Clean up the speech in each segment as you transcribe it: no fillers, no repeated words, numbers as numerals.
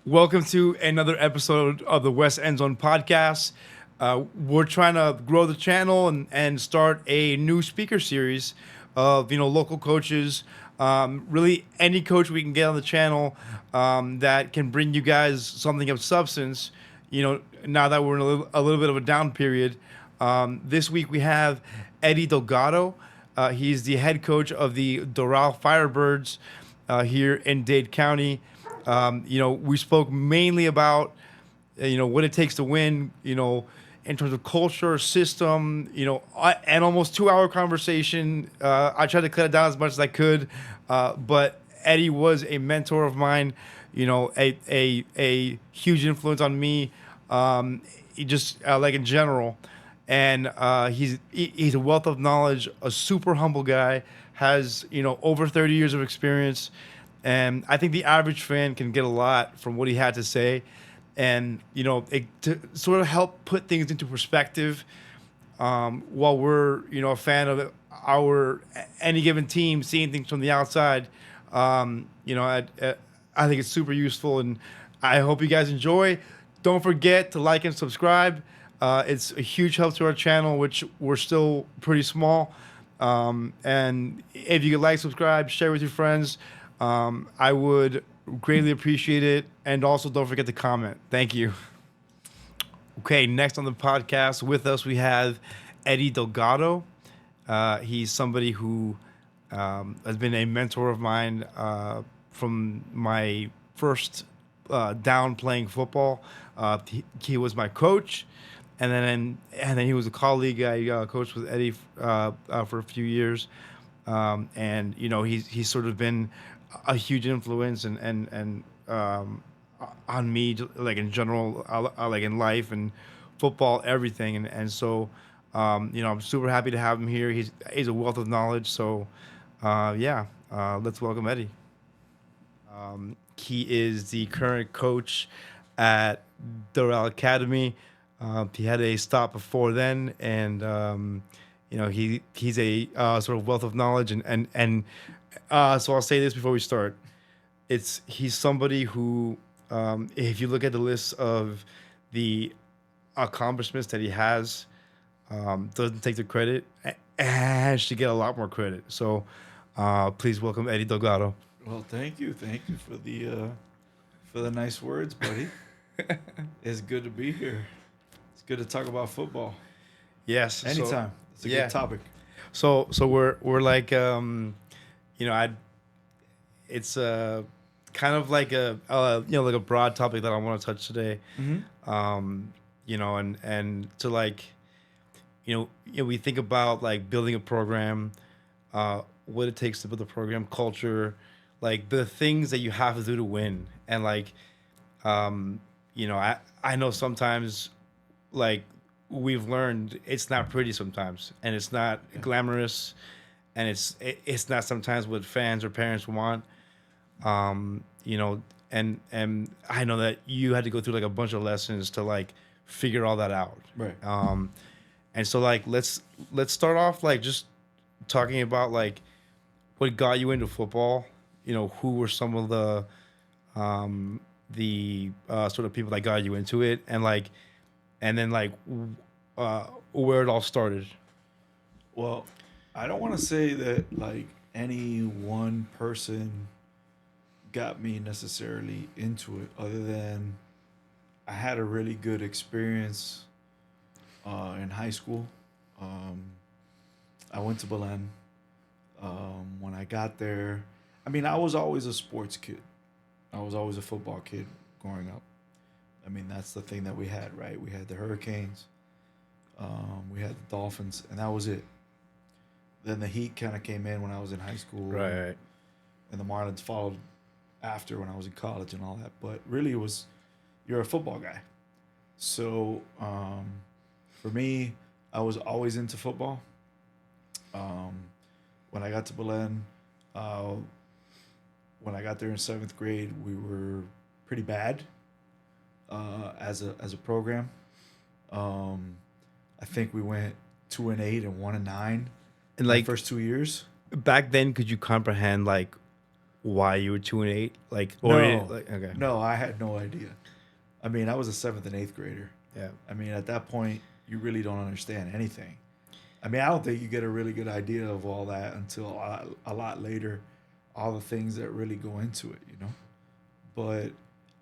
Welcome to another episode of the West End Zone podcast. We're trying to grow the channel and start a new speaker series of local coaches, really any coach we can get on the channel that can bring you guys something of substance. Now that we're in a little bit of a down period, this week we have Eddie Delgado. He's the head coach of the Doral Firebirds here in Dade County. We spoke mainly about, what it takes to win, in terms of culture, system, and almost 2 hour conversation. I tried to cut it down as much as I could, but Eddie was a mentor of mine, a huge influence on me, like in general. And he's a wealth of knowledge, a super humble guy, has, over 30 years of experience. And I think the average fan can get a lot from what he had to say. And, to sort of help put things into perspective while we're, a fan of any given team, seeing things from the outside, I think it's super useful. And I hope you guys enjoy. Don't forget to like and subscribe. It's a huge help to our channel, which we're still pretty small. And if you could like, subscribe, share with your friends, I would greatly appreciate it. And also don't forget to comment. Thank you. Okay, next on the podcast with us, we have Eddie Delgado. He's somebody who has been a mentor of mine from my first down playing football. He was my coach. And then he was a colleague. I coached with Eddie for a few years. And he's sort of been a huge influence and on me, like in general, like in life and football, everything. And so I'm super happy to have him here. He's a wealth of knowledge. So let's welcome Eddie. He is the current coach at Doral Academy. He had a stop before then, and he's a sort of wealth of knowledge, and so I'll say this before we start: he's somebody who, if you look at the list of the accomplishments that he has, doesn't take the credit, and should get a lot more credit. So, please welcome Eddie Delgado. Well, thank you for the nice words, buddy. It's good to be here. It's good to talk about football. Yes, Anytime. It's a good topic. So we're like it's kind of like like a broad topic that I want to touch today. Mm-hmm. And to like we think about like building a program, what it takes to build a program, culture, like the things that you have to do to win. And like I know sometimes like we've learned it's not pretty sometimes, and it's not glamorous, and it's not sometimes what fans or parents want. And I know that you had to go through like a bunch of lessons to like figure all that out. Right. And so like let's start off like just talking about like what got you into football. Who were some of the sort of people that got you into it, and then where it all started. Well, I don't want to say that like any one person got me necessarily into it, other than I had a really good experience in high school. I went to Belen. When I got there, I mean, I was always a sports kid. I was always a football kid growing up. I mean, that's the thing that we had, right? We had the Hurricanes, we had the Dolphins, and that was it. Then the Heat kind of came in when I was in high school. Right. And the Marlins followed after when I was in college and all that. But really, it was, you're a football guy. So for me, I was always into football. When I got to Belen, when I got there in 7th grade, we were pretty bad as a program. I think we went 2-8 and 1-9 And like the first 2 years. back then, could you comprehend like why you were 2-8? Like, or No, like, okay, no, I had no idea. I mean, I was a seventh and eighth grader. yeah, I mean, at that point, you really don't understand anything. I mean, I don't think you get a really good idea of all that until a lot later, all the things that really go into it, you know. But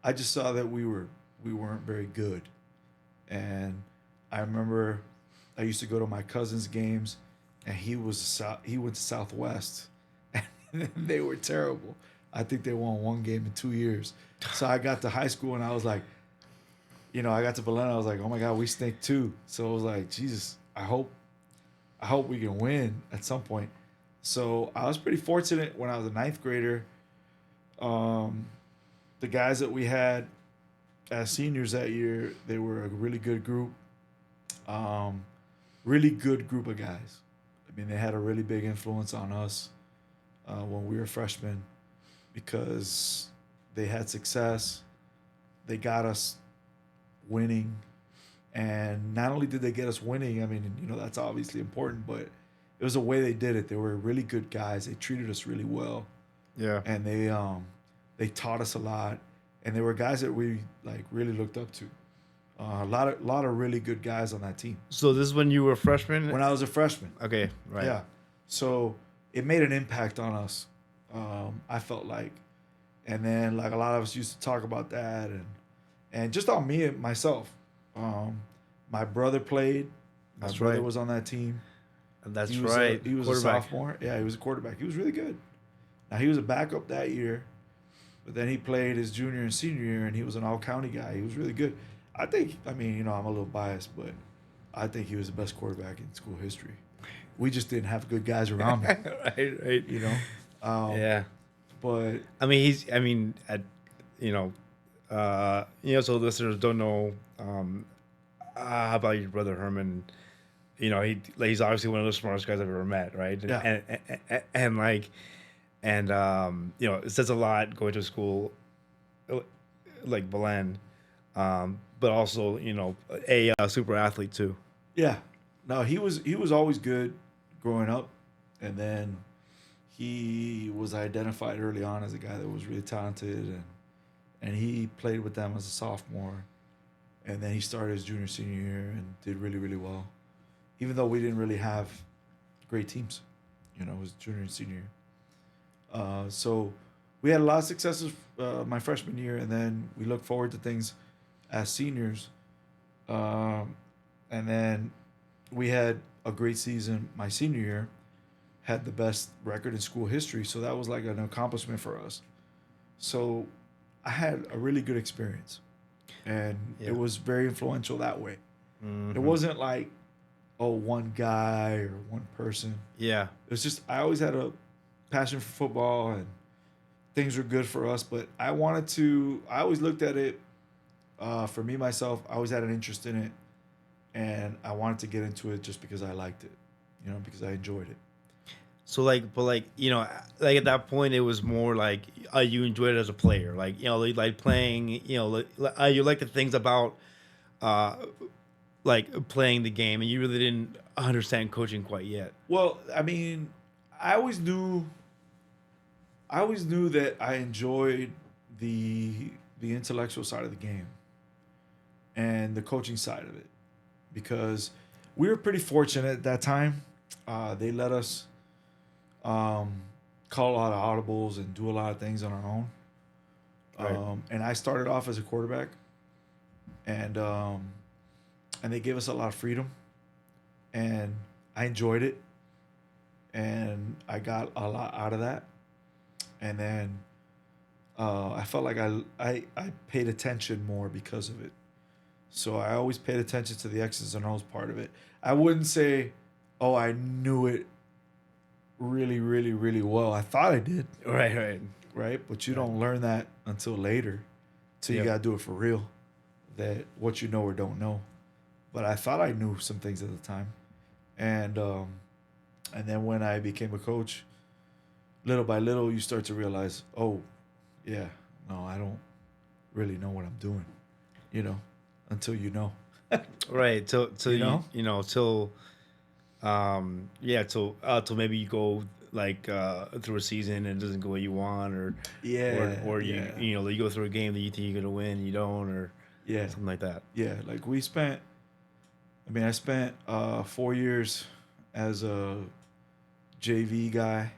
I just saw that we weren't very good, and I remember I used to go to my cousin's games, and he went to Southwest, and they were terrible. I think they won one game in 2 years. So I got to high school and I was like, I got to Berlin. I was like, oh my God, we stink too. So I was like, Jesus, I hope we can win at some point. So I was pretty fortunate when I was a ninth grader. Um, the guys that we had as seniors that year, they were a really good group. Um, really good group of guys. I mean, they had a really big influence on us when we were freshmen because they had success. They got us winning. And not only did they get us winning, I mean, that's obviously important, but it was the way they did it. They were really good guys. They treated us really well. yeah. And they taught us a lot. And they were guys that we like really looked up to. A lot of really good guys on that team. So this is when you were a freshman. When I was a freshman. Okay, right. Yeah. So it made an impact on us. I felt like, and then like a lot of us used to talk about that, and just on me and myself. My brother played. My That's brother right. was on that team. That's He was right. he was a Quarterback. sophomore. Yeah, he was a quarterback. He was really good. Now he was a backup that year, but then he played his junior and senior year, and he was an all county guy. He was really good. I think. I mean, I'm a little biased, but I think he was the best quarterback in school history. We just didn't have good guys around him. Right. You know. Yeah. But I mean, he's. I mean, you know, so listeners don't know about your brother Herman. He's obviously one of the smartest guys I've ever met, right? Yeah. And it says a lot going to school like Belen, but also a super athlete too. yeah, no, he was always good growing up, and then he was identified early on as a guy that was really talented, and he played with them as a sophomore, and then he started his junior senior year and did really really well, even though we didn't really have great teams, his junior and senior year. So we had a lot of successes my freshman year, and then we looked forward to things as seniors. And then we had a great season my senior year, had the best record in school history. So that was like an accomplishment for us. So I had a really good experience, and Yeah. it was very influential that way. It Mhm. wasn't like, oh, one guy or one person. Yeah. It was just I always had a passion for football, and things were good for us. But I wanted to. I always looked at it. For me myself, I always had an interest in it, and I wanted to get into it just because I liked it, because I enjoyed it. So like at that point, it was more like you enjoyed it as a player, like playing, you like the things about uh, like playing the game, and you really didn't understand coaching quite yet. Well, I mean, I always knew. I always knew that I enjoyed the intellectual side of the game and the coaching side of it, because we were pretty fortunate at that time. They let us call a lot of audibles and do a lot of things on our own. Right. And I started off as a quarterback, and they gave us a lot of freedom, and I enjoyed it, and I got a lot out of that. And then I felt like I paid attention more because of it. So I always paid attention to the X's and O's part of it. I wouldn't say, oh, I knew it really, really, really well. I thought I did, Right. Right. right? But you Right. don't learn that until later, till you Yep. got to do it for real, that what you know or don't know. But I thought I knew some things at the time. And then when I became a coach, little by little, you start to realize, oh, yeah, no, I don't really know what I'm doing, until you know. Right. Till You know? till till maybe you go through a season and it doesn't go what you want, Yeah, or yeah, you go through a game that you think you're gonna win, you don't, or yeah, something like that. yeah. Like we spent. I mean, I spent 4 years as a JV guy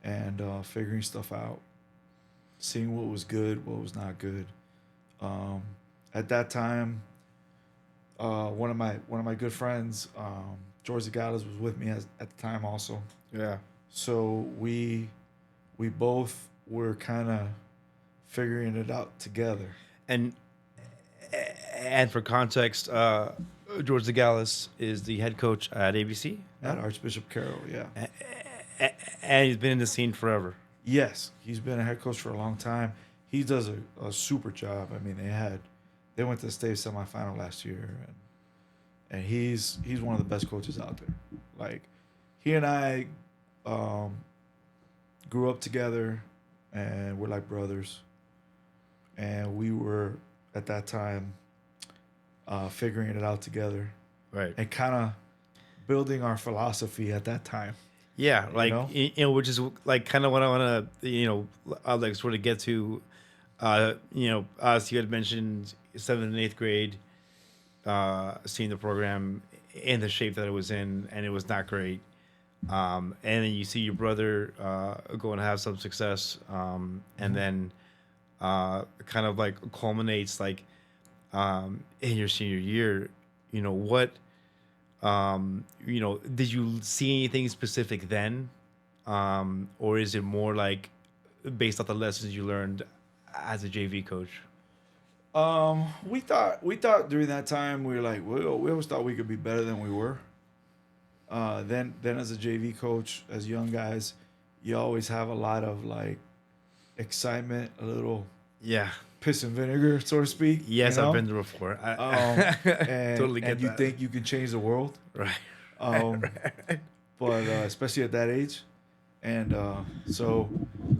and figuring stuff out, seeing what was good, what was not good. Um, at that time, one of my good friends, George Delgado, was with me at the time also. Yeah. So we both were kind of figuring it out together. And for context, George Zagalis is the head coach at ABC, At Archbishop Carroll, yeah. and he's been in the scene forever. Yes, he's been a head coach for a long time. He does a super job. I mean, they went to the state semifinal last year, and he's one of the best coaches out there. Like he and I um, grew up together, and we're like brothers. And we were at that time figuring it out together Right. and kind of building our philosophy at that time. Yeah, You know? which is like kind of what I want to, I'd like sort of get to. As you had mentioned, seventh and eighth grade, seeing the program in the shape that it was in, and it was not great. And then you see your brother go and have some success, and then kind of like culminates like in your senior year. What did you see anything specific then, or is it more like based off the lessons you learned as a JV coach? We thought during that time we were like we always thought we could be better than we were. Then as a JV coach, as young guys, you always have a lot of like excitement, a little Yeah. piss and vinegar, so to speak. Yes, you know? I've been there before. And, Totally get and you that. think you can change the world, Right. um, but especially at that age. And so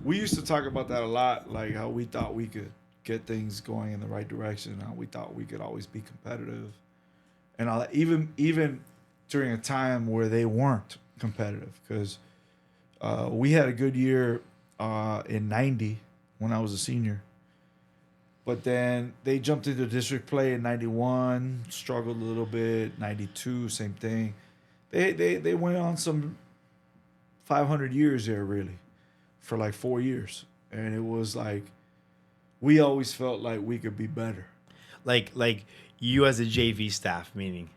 we used to talk about that a lot, like how we thought we could get things going in the right direction, how we thought we could always be competitive, and all that. Even during a time where they weren't competitive, because we had a good year in '90 when I was a senior. But then they jumped into district play in '91, struggled a little bit. '92, same thing. They went on some 500 years there really, for like 4 years, and it was like we always felt like we could be better. Like you as a JV staff, meaning,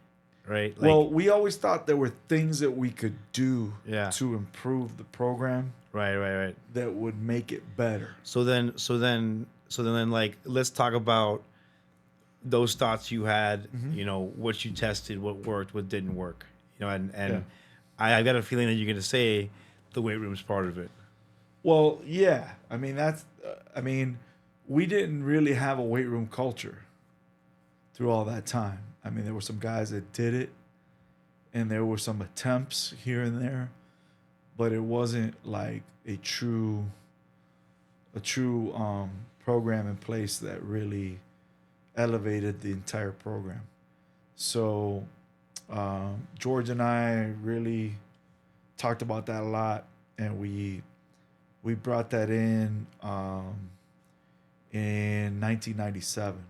right? Like, Well, we always thought there were things that we could do Yeah. to improve the program right. that would make it better. So then, like, let's talk about those thoughts you had. Mm-hmm. What you tested, what worked, what didn't work. And Yeah. I got a feeling that you're gonna say the weight room's part of it. Well, yeah. I mean, we didn't really have a weight room culture through all that time. I mean, there were some guys that did it, and there were some attempts here and there, but it wasn't like a true program in place that really elevated the entire program. So George and I really talked about that a lot, and we brought that in 1997.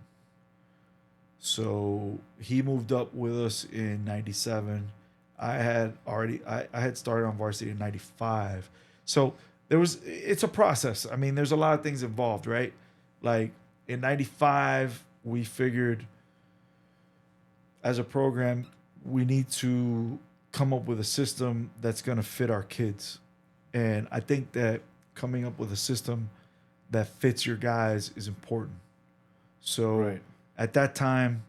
So he moved up with us in '97. I had started on varsity in '95. So it's a process. I mean, there's a lot of things involved, right? Like in '95, we figured as a program we need to come up with a system that's going to fit our kids. And I think that coming up with a system that fits your guys is important. So Right. at that time,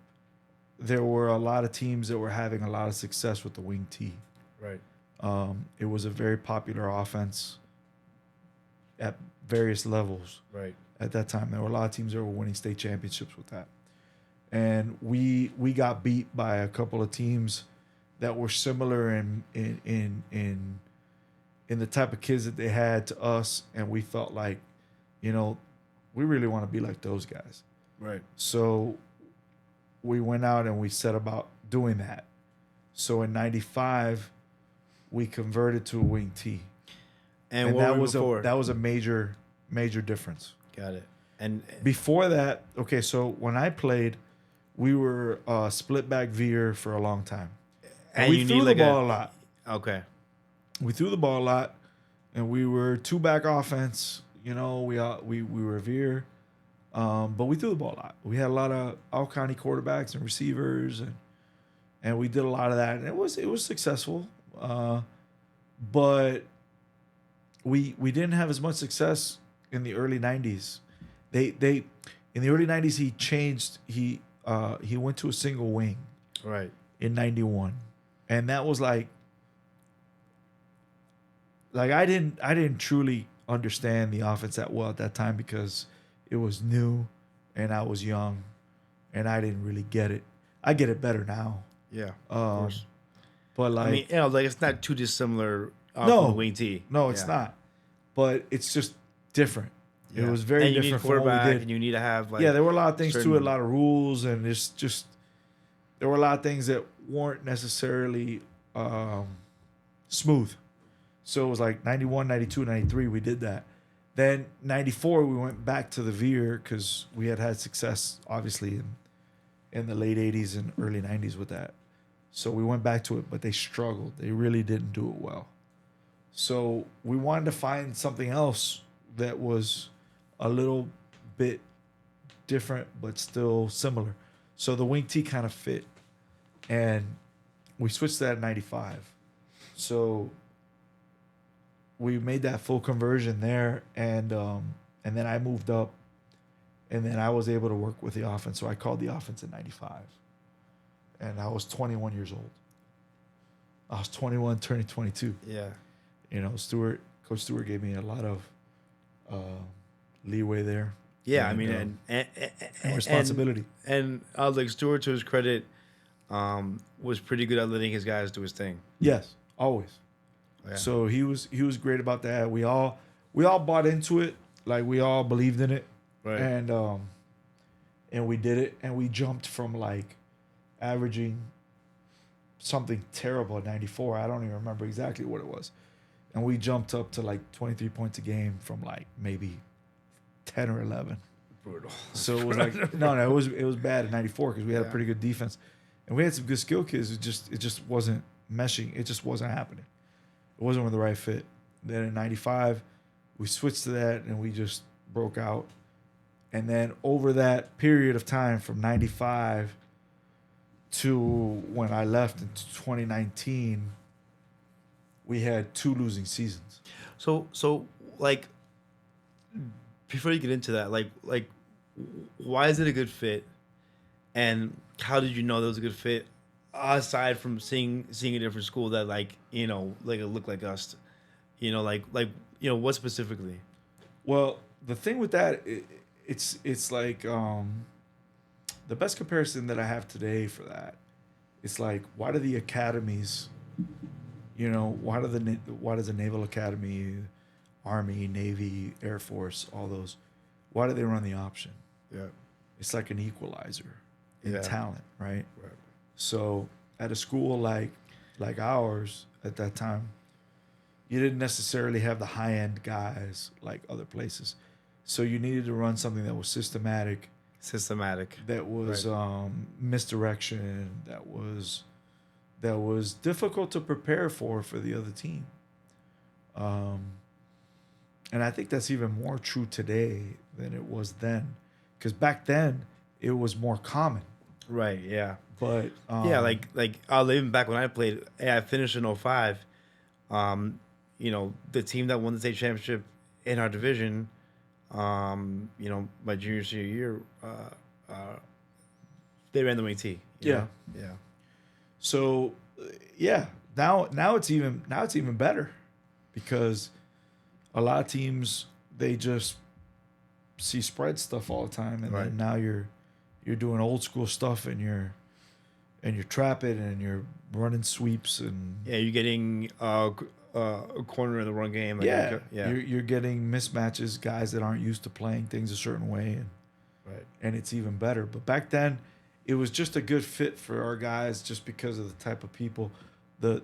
there were a lot of teams that were having a lot of success with the wing T. Right. It was a very popular offense at various levels. Right. At that time, there were a lot of teams that were winning state championships with that. And we got beat by a couple of teams that were similar in the type of kids that they had to us, and we felt like, we really want to be like those guys. Right. So we went out and we set about doing that. So in '95, we converted to a wing T. And what were you was before? that was a major difference. Got it. And Before that, okay, so when I played, we were split back veer for a long time. And we you threw need the like ball a lot. Okay. We threw the ball a lot, and we were two back offense. You know, we were veer, but we threw the ball a lot. We had a lot of all county quarterbacks and receivers, and we did a lot of that, and it was successful. But we didn't have as much success in the early '90s. They in the early '90s he changed. He went to a single wing Right. in '91, and that was like I didn't truly understand the offense that well at that time because it was new and I was young and I didn't really get it. I get it better now. Yeah. Of Um, course. but like I mean, like it's not too dissimilar No. from the wing T. no, it's Yeah. not. But it's just different. Yeah. It was very and you different need from what we quarterback, did. and you need to have like Yeah, there were a lot of things to it, a certain- lot of rules, and it's just there were a lot of things that weren't necessarily smooth. So it was like 91, 92, 93, we did that. Then 94, we went back to the veer because we had success, obviously, in the late 80s and early 90s with that. So we went back to it, but they struggled. They really didn't do it well. So we wanted to find something else that was a little bit different, but still similar. So the wing T kind of fit. And we switched to that in 95. So we made that full conversion there, and then I moved up, and then I was able to work with the offense. So I called the offense in '95, and I was 21 years old. I was 21, turning 22. Yeah. You know, Coach Stewart gave me a lot of leeway there. Yeah, I And, mean, and responsibility. And I was like, Stewart, to his credit, was pretty good at letting his guys do his thing. Yes, always. Yeah. So he was great about that. We all bought into it, like we all believed in it, Right. and we did it, and we jumped from like averaging something terrible at 94. I don't even remember exactly what it was, and we jumped up to like 23 points a game from like maybe 10 or 11. Brutal. So it was like no, it was bad at 94 because we had a Yeah. pretty good defense, and we had some good skill kids. It just wasn't meshing. It just wasn't happening. It wasn't the right fit. Then in '95, we switched to that and we just broke out. And then over that period of time from '95 to when I left in 2019, we had 2 losing seasons. So like, before you get into that, like, why is it a good fit, and how did you know that was a good fit? Aside from seeing a different school that like it looked like us, what specifically? Well, the thing with that, it's like the best comparison that I have today for that. It's like, why do the academies, why does the Naval Academy, Army, Navy, Air Force, all those, why do they run the option? Yeah. It's like an equalizer in Yeah. talent, right? Right. So at a school like ours at that time, you didn't necessarily have the high end guys like other places. So you needed to run something that was systematic, that was Right. misdirection, that was difficult to prepare for the other team. And I think that's even more true today than it was then, because back then it was more common. Right. Yeah. But Yeah. Like even back when I played, I finished in '05. The team that won the state championship in our division, my junior senior year, they ran the wing T. Yeah. Yeah. So, yeah, now it's even better, because a lot of teams, they just see spread stuff all the time, and Right. then now you're doing old school stuff, and you're trapping, and you're running sweeps, and Yeah. You're getting a corner in the run game. Like, yeah, Yeah. you're getting mismatches, guys that aren't used to playing things a certain way, Right. and it's even better. But back then, it was just a good fit for our guys, just because of the type of people.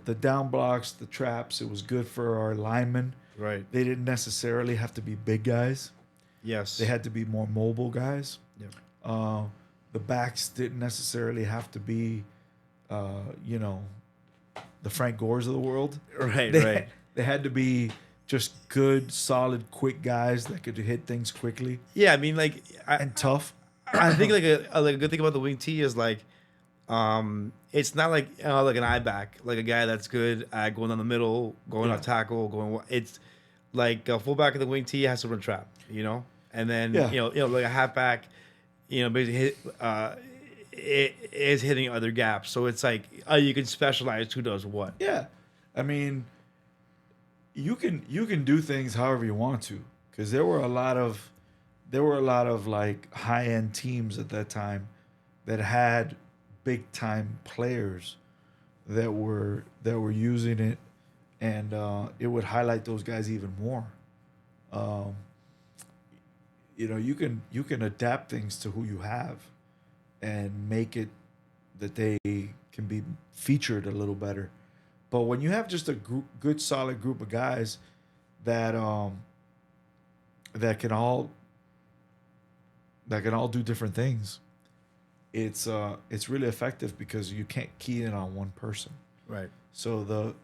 the down blocks, the traps. It was good for our linemen. Right. They didn't necessarily have to be big guys. Yes. They had to be more mobile guys. Yep. The backs didn't necessarily have to be, you know, the Frank Gores of the world. Right. They, Right. They had to be just good, solid, quick guys that could hit things quickly Yeah. I mean, like, and tough. I think like a good thing about the wing T is like, it's not like an eye back, like a guy that's good at going down the middle, going off tackle, going. It's like a fullback of the wing T has to run trap, you know, and then Yeah. you know like a halfback, you know, basically it is hitting other gaps. So it's like you can specialize who does what. Yeah, I mean, you can do things however you want to, because there were a lot of like high end teams at that time that had big time players that were using it, and it would highlight those guys even more. Um, you know, you can adapt things to who you have, and make it that they can be featured a little better. But when you have just a good solid group of guys that that can all do different things, it's really effective because you can't key in on one person. Right. So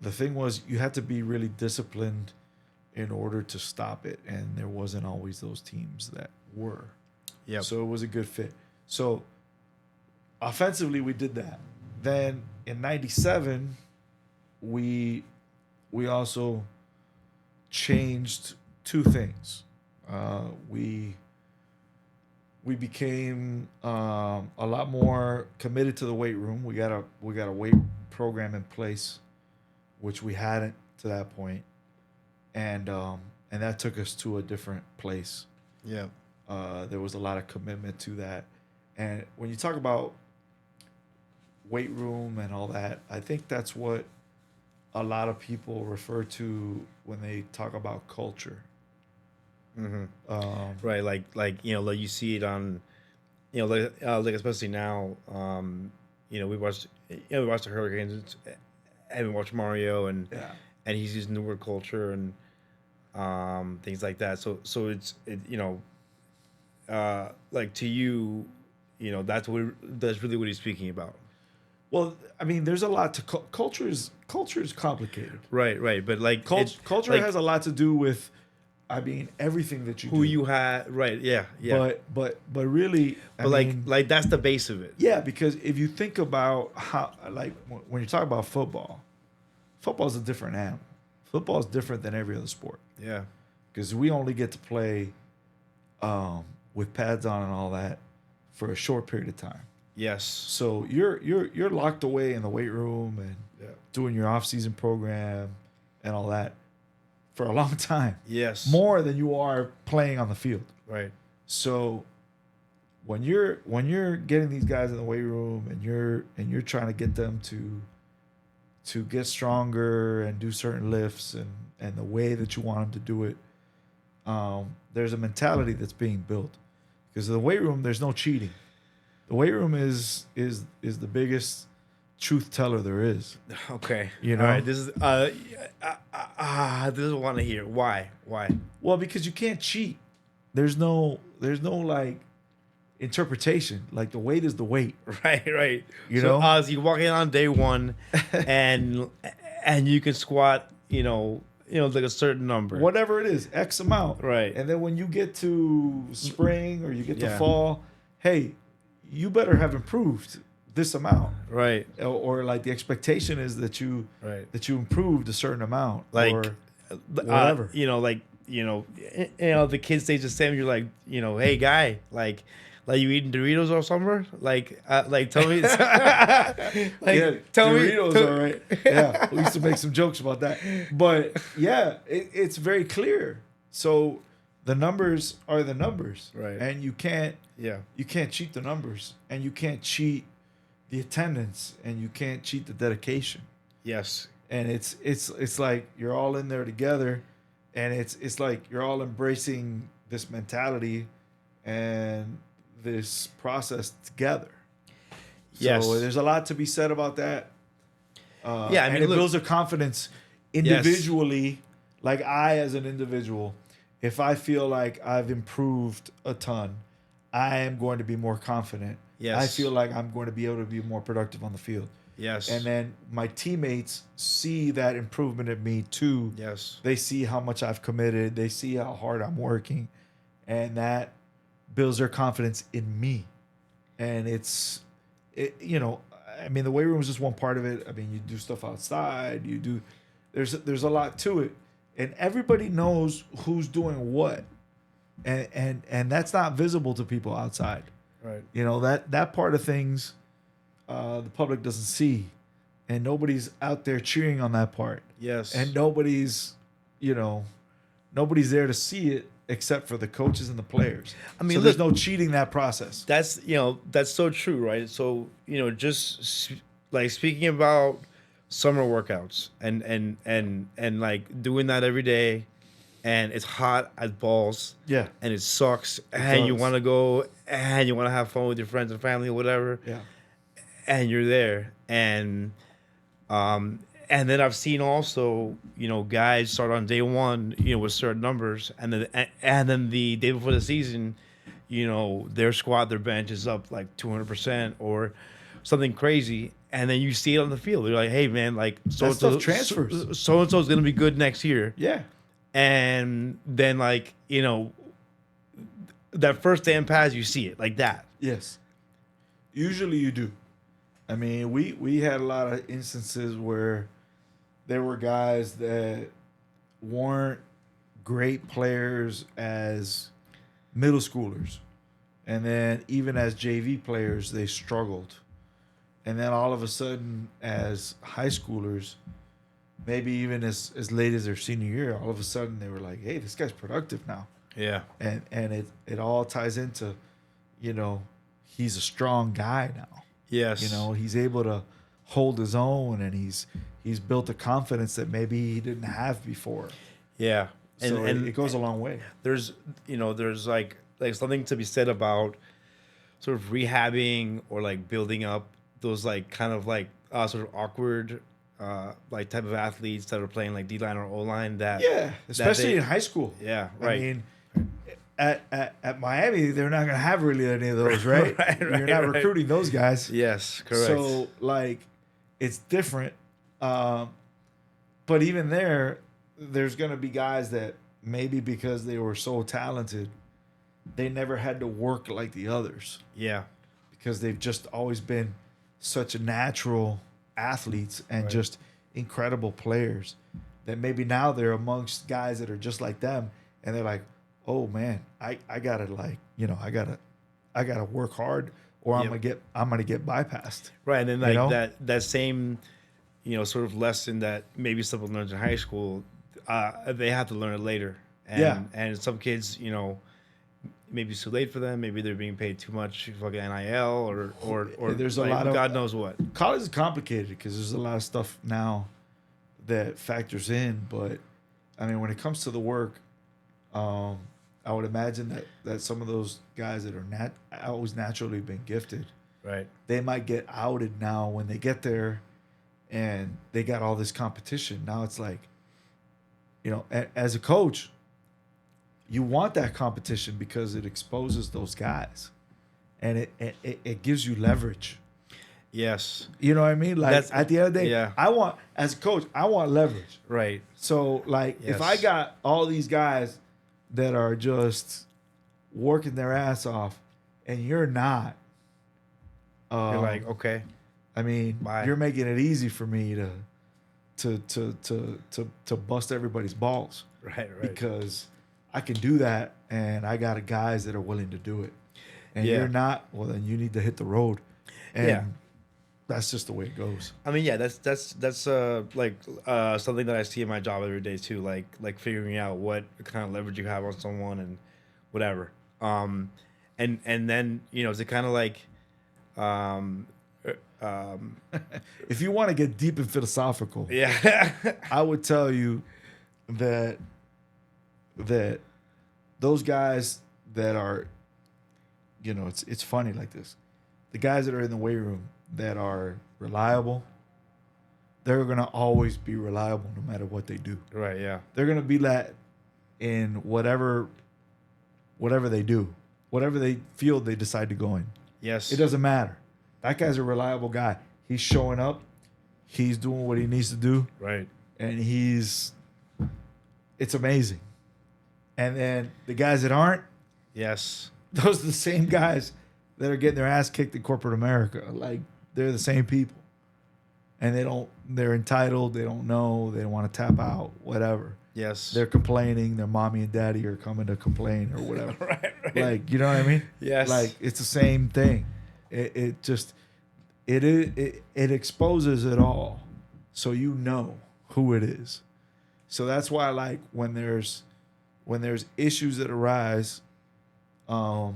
the thing was, you had to be really disciplined in order to stop it, and there wasn't always those teams that were. Yeah. So it was a good fit. So offensively, we did that. Then in '97, we also changed two things. We became a lot more committed to the weight room. We got a weight program in place, which we hadn't to that point, and that took us to a different place. Yeah. There was a lot of commitment to that, and when you talk about weight room and all that, I think that's what a lot of people refer to when they talk about culture. Mm-hmm. Right, like you know, like you see it on, you know, like especially now, you know, we watched the Hurricanes, and we watched Mario, and Yeah. and he's using the word culture and things like that. So you know, like to you, you know, that's really what he's speaking about. Well, I mean, there's a lot to culture is complicated. Right, but like Culture like, has a lot to do with, I mean, everything that you who do. you had, right? Yeah. But really, But like that's the base of it. yeah, because if you think about how, like, when you talk about football is a different animal. Football is different than every other sport Yeah. because we only get to play with pads on and all that for a short period of time. Yes. So you're locked away in the weight room and doing your off-season program and all that for a long time. Yes. More than you are playing on the field. Right. So when you're getting these guys in the weight room and you're trying to get them to get stronger and do certain lifts and the way that you want them to do it, there's a mentality that's being built. Because in the weight room, there's no cheating. The weight room is the biggest truth teller there is. Okay. You know? All right. This is this is what I want to hear. Why? Well, because you can't cheat. There's no like interpretation. Like the weight is the weight. Right. You so, know? so you walk in on day one, and you can squat. You know, like a certain number. Whatever it is, X amount. Right. And then when you get to spring or you get to Yeah. fall, hey, you better have improved this amount. Right. Or like the expectation is that you Right. improved a certain amount. Like, or whatever. The kids say the same. You're like, hey guy, like you eating Doritos or something? Like tell me, like Yeah, tell Doritos me, are right. Yeah, we used to make some jokes about that. But yeah, it's very clear. So the numbers are the numbers, Right. and you can't Yeah. cheat the numbers, and you can't cheat the attendance, and you can't cheat the dedication. Yes. And it's like you're all in there together, and it's like you're all embracing this mentality and this process together. Yes. So there's a lot to be said about that. Yeah, I and mean, it look, builds their confidence yes, individually. Like I, as an individual, if I feel like I've improved a ton, I am going to be more confident. I feel yes, like I'm going to be able to be more productive on the field. And yes, then my teammates see that improvement in me too. yes, They see how much I've committed. They see how hard I'm working, and that builds their confidence in me. And you know, I mean, the weight room is just one part of it. I mean, you do stuff outside. You do. There's a lot to it, and everybody knows who's doing what, and that's not visible to people outside. right, You know that part of things, the public doesn't see, and nobody's out there cheering on that part, and yes. nobody's, you know, nobody's there to see it except for the coaches and the players. I mean, So there's look, no cheating that process. that's that's so true, right? So just like speaking about summer workouts and like doing that every day, and it's hot as balls, Yeah, and it sucks, it and you does. want to go and you want to have fun with your friends and family or whatever, Yeah, and you're there, um and then I've seen also guys start on day one with certain numbers, and then the day before the season, their squat, their bench is up like 200% or something crazy, and then you see it on the field. They're like, hey man, like that stuff transfers. so and so is gonna be good next year, Yeah, and then like that first day in pass, you see it like that. yes. Usually you do. I mean, we had a lot of instances where there were guys that weren't great players as middle schoolers. And then even as JV players, they struggled. And then all of a sudden, as high schoolers, maybe even as late as their senior year, all of a sudden they were like, hey, this guy's productive now. Yeah. And it all ties into, you know, he's a strong guy now. Yes. You know, he's able to hold his own, and he's built a confidence that maybe he didn't have before. Yeah. So it goes a long way. There's like something to be said about sort of rehabbing or like building up those like kind of like sort of awkward like type of athletes that are playing like D line or O line Yeah, especially in high school. Yeah, right. I mean, at Miami, they're not gonna have really any of those, right? You're not recruiting those guys. Yes, correct. So like, it's different. But even there's gonna be guys that maybe because they were so talented, they never had to work like the others. Yeah. Because they've just always been such a natural athletes and just incredible players that maybe now they're amongst guys that are just like them, and they're like, oh man, I gotta I gotta work hard, or I'm gonna get bypassed. Right, and then like that same sort of lesson that maybe someone learns in high school, they have to learn it later. And some kids, maybe it's too late for them. Maybe they're being paid too much, fucking NIL, or there's like, a lot of God knows what. College is complicated because there's a lot of stuff now that factors in. But I mean, when it comes to the work, I would imagine that some of those guys that are always naturally been gifted, right? They might get outed now when they get there, and they got all this competition. Now it's like, as a coach, you want that competition because it exposes those guys, and it gives you leverage. Yes. You know what I mean? Like at the end of the day, as a coach, I want leverage. Right. So like if I got all these guys that are just working their ass off and you're not, you're like, okay. I mean, bye. You're making it easy for me to bust everybody's balls. Right. Because I can do that, and I got guys that are willing to do it. And you're not, well, then you need to hit the road. And that's just the way it goes. I mean, that's like something that I see in my job every day too, like figuring out what kind of leverage you have on someone and whatever. And then to kind of like if you want to get deep and philosophical, I would tell you that those guys that are, it's funny like this. The guys that are in the weight room that are reliable, they're gonna always be reliable no matter what they do. Right. Yeah. They're gonna be that in whatever they do, whatever they feel they decide to go in. Yes. It doesn't matter. That guy's a reliable guy. He's showing up. He's doing what he needs to do, Right. and it's amazing. And then the guys that aren't, Yes. those are the same guys that are getting their ass kicked in corporate America. Like, they're the same people. And they're entitled, they don't know, they don't want to tap out, whatever. Yes. They're complaining, their mommy and daddy are coming to complain or whatever. right. Like, you know what I mean? Yes. Like, it's the same thing. It exposes it all, so you know who it is. So that's why, like, when there's issues that arise, I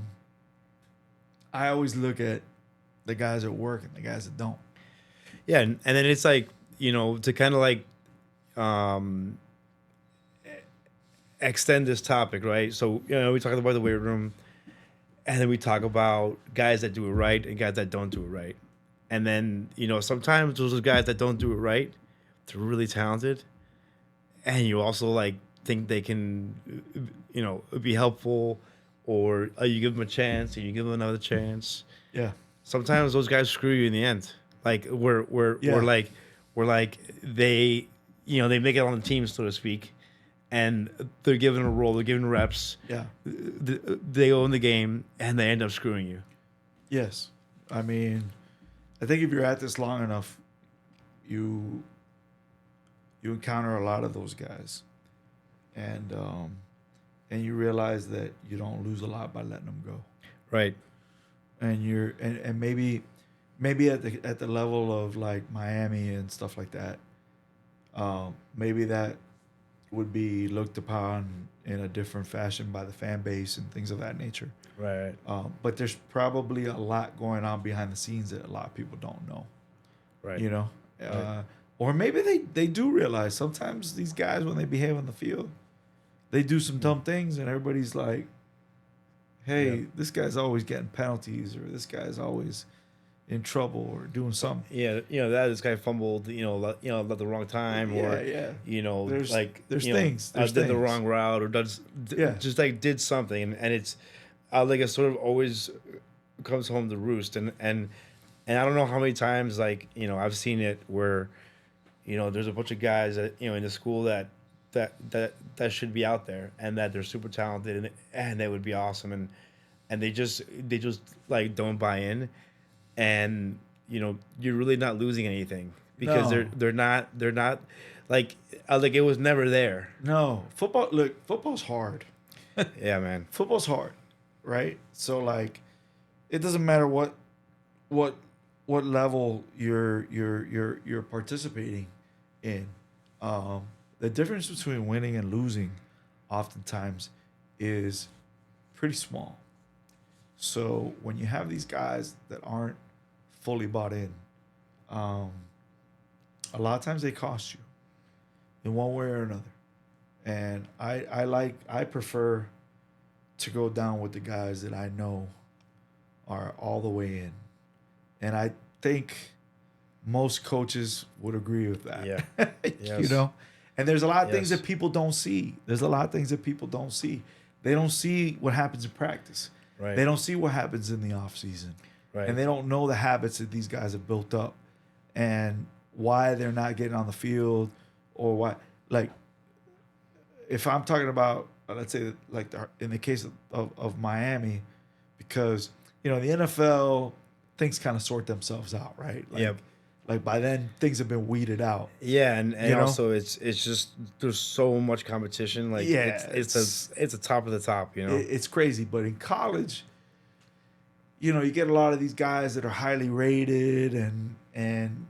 always look at the guys that work and the guys that don't. Yeah, and then it's like, to kind of like extend this topic, right? So, we talked about the weight room, and then we talk about guys that do it right and guys that don't do it right. And then, sometimes those are guys that don't do it right, they're really talented, and you also like think they can, be helpful, or you give them a chance and you give them another chance. Yeah. Sometimes those guys screw you in the end. Like we're like they make it on the team, so to speak, and they're given a role, they're given reps. Yeah. They own the game and they end up screwing you. Yes. I mean, I think if you're at this long enough, you encounter a lot of those guys, and you realize that you don't lose a lot by letting them go. Right. And and maybe at the level of like Miami and stuff like that, maybe that would be looked upon in a different fashion by the fan base and things of that nature. Right. But there's probably a lot going on behind the scenes that a lot of people don't know. Right. Right. Or maybe they do realize sometimes these guys, when they behave on the field, they do some dumb things and everybody's like, hey, this guy's always getting penalties, or this guy's always in trouble or doing something. Yeah, that this guy fumbled, at the wrong time, or There's things. Did the wrong route, or just like did something, and it's like it sort of always comes home to roost, and I don't know how many times I've seen it where there's a bunch of guys that in the school that should be out there and that they're super talented and they would be awesome, and they just like don't buy in. And you're really not losing anything because No. they're not like it was never there. No, football's hard. Yeah, man. Football's hard, right? So like, it doesn't matter what level you're participating in. The difference between winning and losing, oftentimes, is pretty small. So when you have these guys that aren't fully bought in, a lot of times they cost you in one way or another. And I prefer to go down with the guys that I know are all the way in. And I think most coaches would agree with that. Yeah. Yes. And there's a lot of things Yes. that people don't see. There's a lot of things that people don't see. They don't see what happens in practice. Right. They don't see what happens in the off season. Right. And they don't know the habits that these guys have built up and why they're not getting on the field, or why, like, if I'm talking about, let's say, like in the case of Miami, because, the NFL, things kind of sort themselves out, right? Like, Yep. Like by then things have been weeded out. Yeah, and You know? also it's just there's so much competition. Like Yeah, it's a top of the top. It's crazy. But in college, you get a lot of these guys that are highly rated, and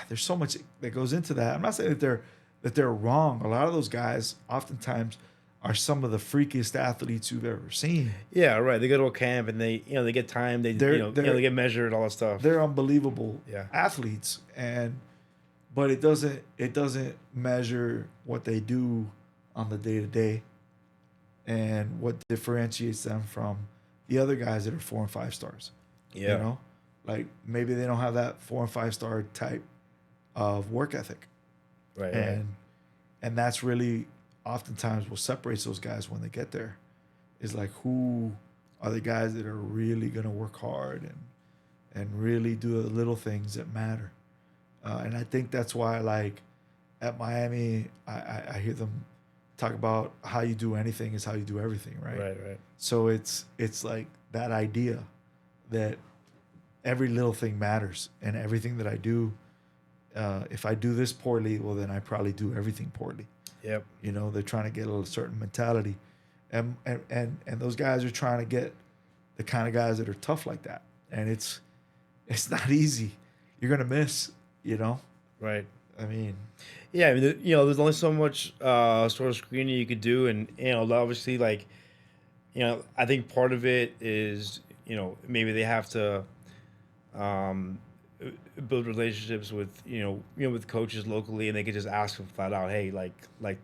there's so much that goes into that. I'm not saying that they're wrong. A lot of those guys oftentimes are some of the freakiest athletes you've ever seen. Yeah, right. They go to a camp and they they get time. They they get measured, all that stuff. They're unbelievable Yeah. athletes, but it doesn't measure what they do on the day to day, and what differentiates them from the other guys that are 4 and 5 stars. Yeah. Like maybe they don't have that 4 and 5 star type of work ethic, Right. Right. and that's really oftentimes what separates those guys when they get there, is like who are the guys that are really gonna work hard and really do the little things that matter. And I think that's why, like, at Miami, I hear them talk about how you do anything is how you do everything, right? Right. Right. So it's like that idea that every little thing matters, and everything that I do, if I do this poorly, well, then I probably do everything poorly. Yep. You know, they're trying to get a certain mentality, and those guys are trying to get the kind of guys that are tough like that, and it's not easy. You're gonna miss, you know. Right. I mean, Yeah, I mean, there's only so much sort of screening you could do, and obviously, like, I think part of it is, maybe they have to um, build relationships with, with coaches locally, and they could just ask them flat out, hey, like,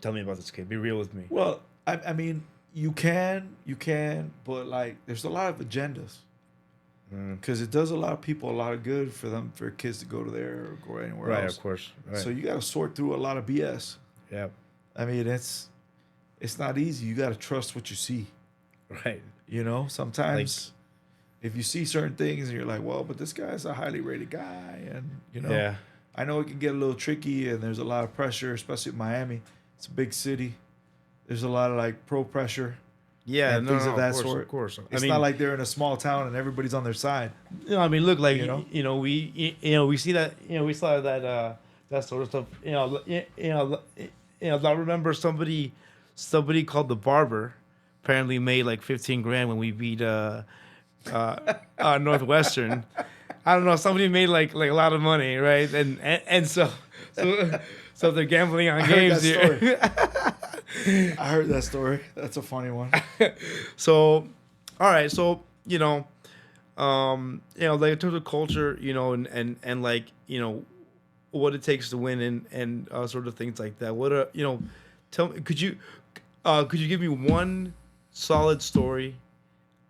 tell me about this kid, be real with me. well, I mean, you can, but like, there's a lot of agendas, because it does a lot of people a lot of good for kids to go to there or go anywhere Right, else. of course. Right. So you got to sort through a lot of BS. Yeah. I mean, it's not easy. You got to trust what you see. Right. You know, sometimes if you see certain things and you're like, well, but this guy's a highly rated guy, and Yeah. I know it can get a little tricky, and there's a lot of pressure, especially in Miami. It's a big city. There's a lot of like pro pressure. Yeah, And no, things no, of that of course, sort. of course. It's not like they're in a small town and everybody's on their side. I mean, look, like, You know? we see that, we saw that that sort of stuff. I remember somebody called the barber apparently made like 15 grand when we beat Northwestern. I don't know. Somebody made like a lot of money, right? And so they're gambling on I heard games that here. I heard that story. That's a funny one. So, all right. So, like in terms of culture, and like, what it takes to win, and sort of things like that. What are, tell me, could you give me one solid story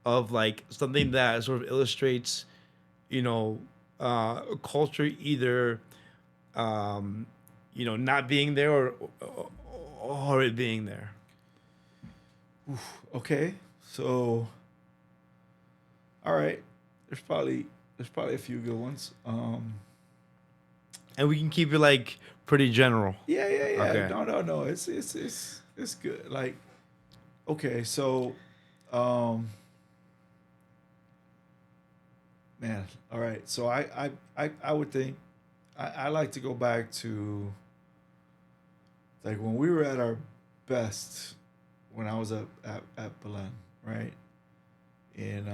of like something that sort of illustrates, culture, either, not being there, or it being there. Okay. So, all right. There's probably a few good ones. And we can keep it like pretty general. Yeah. Okay. No. It's good. Like, okay. So, man. All right. So I would think I like to go back to like when we were at our best, when I was at Belen, right? In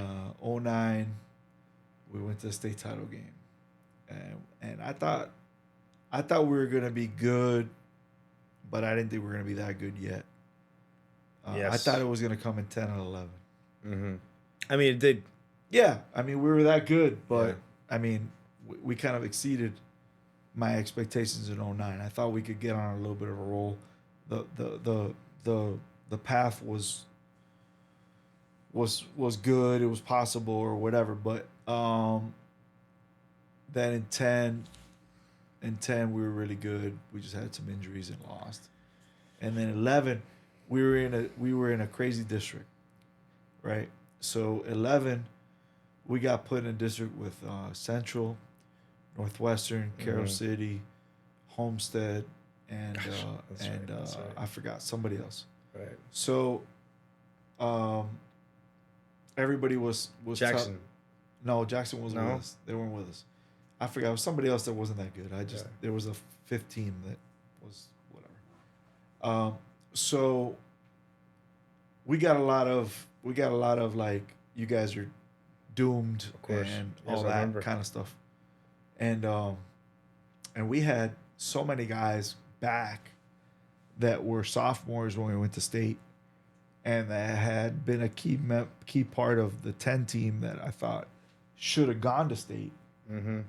09, we went to the state title game. And I thought we were gonna be good, but I didn't think we were gonna be that good yet. Yes. I thought it was gonna come in 10 and 11. Mm-hmm. I mean, it did. Yeah, I mean, we were that good, but Yeah. I mean, we kind of exceeded my expectations in 09. I thought we could get on a little bit of a roll. The path was good. It was possible or whatever, but then in 10 we were really good. We just had some injuries and lost. And then 11 we were in a crazy district, right? So 11 we got put in a district with Central, Northwestern, Carroll City, Homestead, and That's right. I forgot somebody else. Right. So everybody was Jackson. tough. No, Jackson wasn't No? with us. They weren't with us. I forgot. It was somebody else that wasn't that good. There was a fifth team that was whatever. So we got a lot of like, you guys are doomed, Of course. and Yes, all I that remember. kind of stuff. And we had so many guys back that were sophomores when we went to state, and that had been a key part of the 10 team that I thought should have gone to state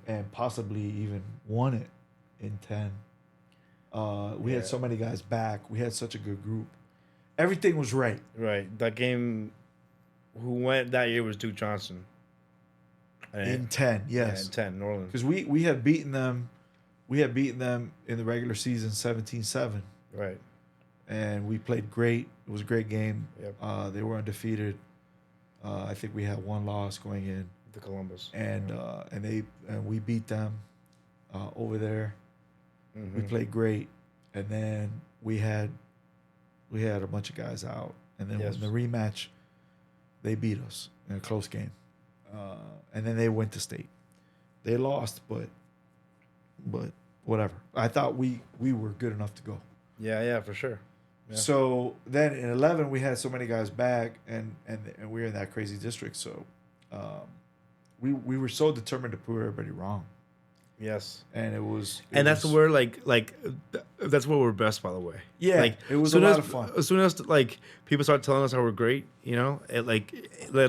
and possibly even won it in 10. We had so many guys back. We had such a good group. Everything was right. Right. That game, who went that year was Duke Johnson. In 10, Yeah, yes. in 10, New Orleans. Because we had beaten them. We had beaten them in the regular season 17-7. Right. And we played great. It was a great game. Yep. They were undefeated. I think we had one loss going in. The Columbus. And Yeah. and we beat them over there. Mhm. We played great, and then we had a bunch of guys out, and then Yes. in the rematch, they beat us in a close game, and then they went to state. They lost, but whatever. I thought we were good enough to go. Yeah, for sure. Yeah. So then in 11, we had so many guys back, and we were in that crazy district. So we were so determined to prove everybody wrong. Yes. And it was, And that's where that's where we're best, by the way. Yeah, like, it was soon a lot as- of fun. As soon as people start telling us how we're great, it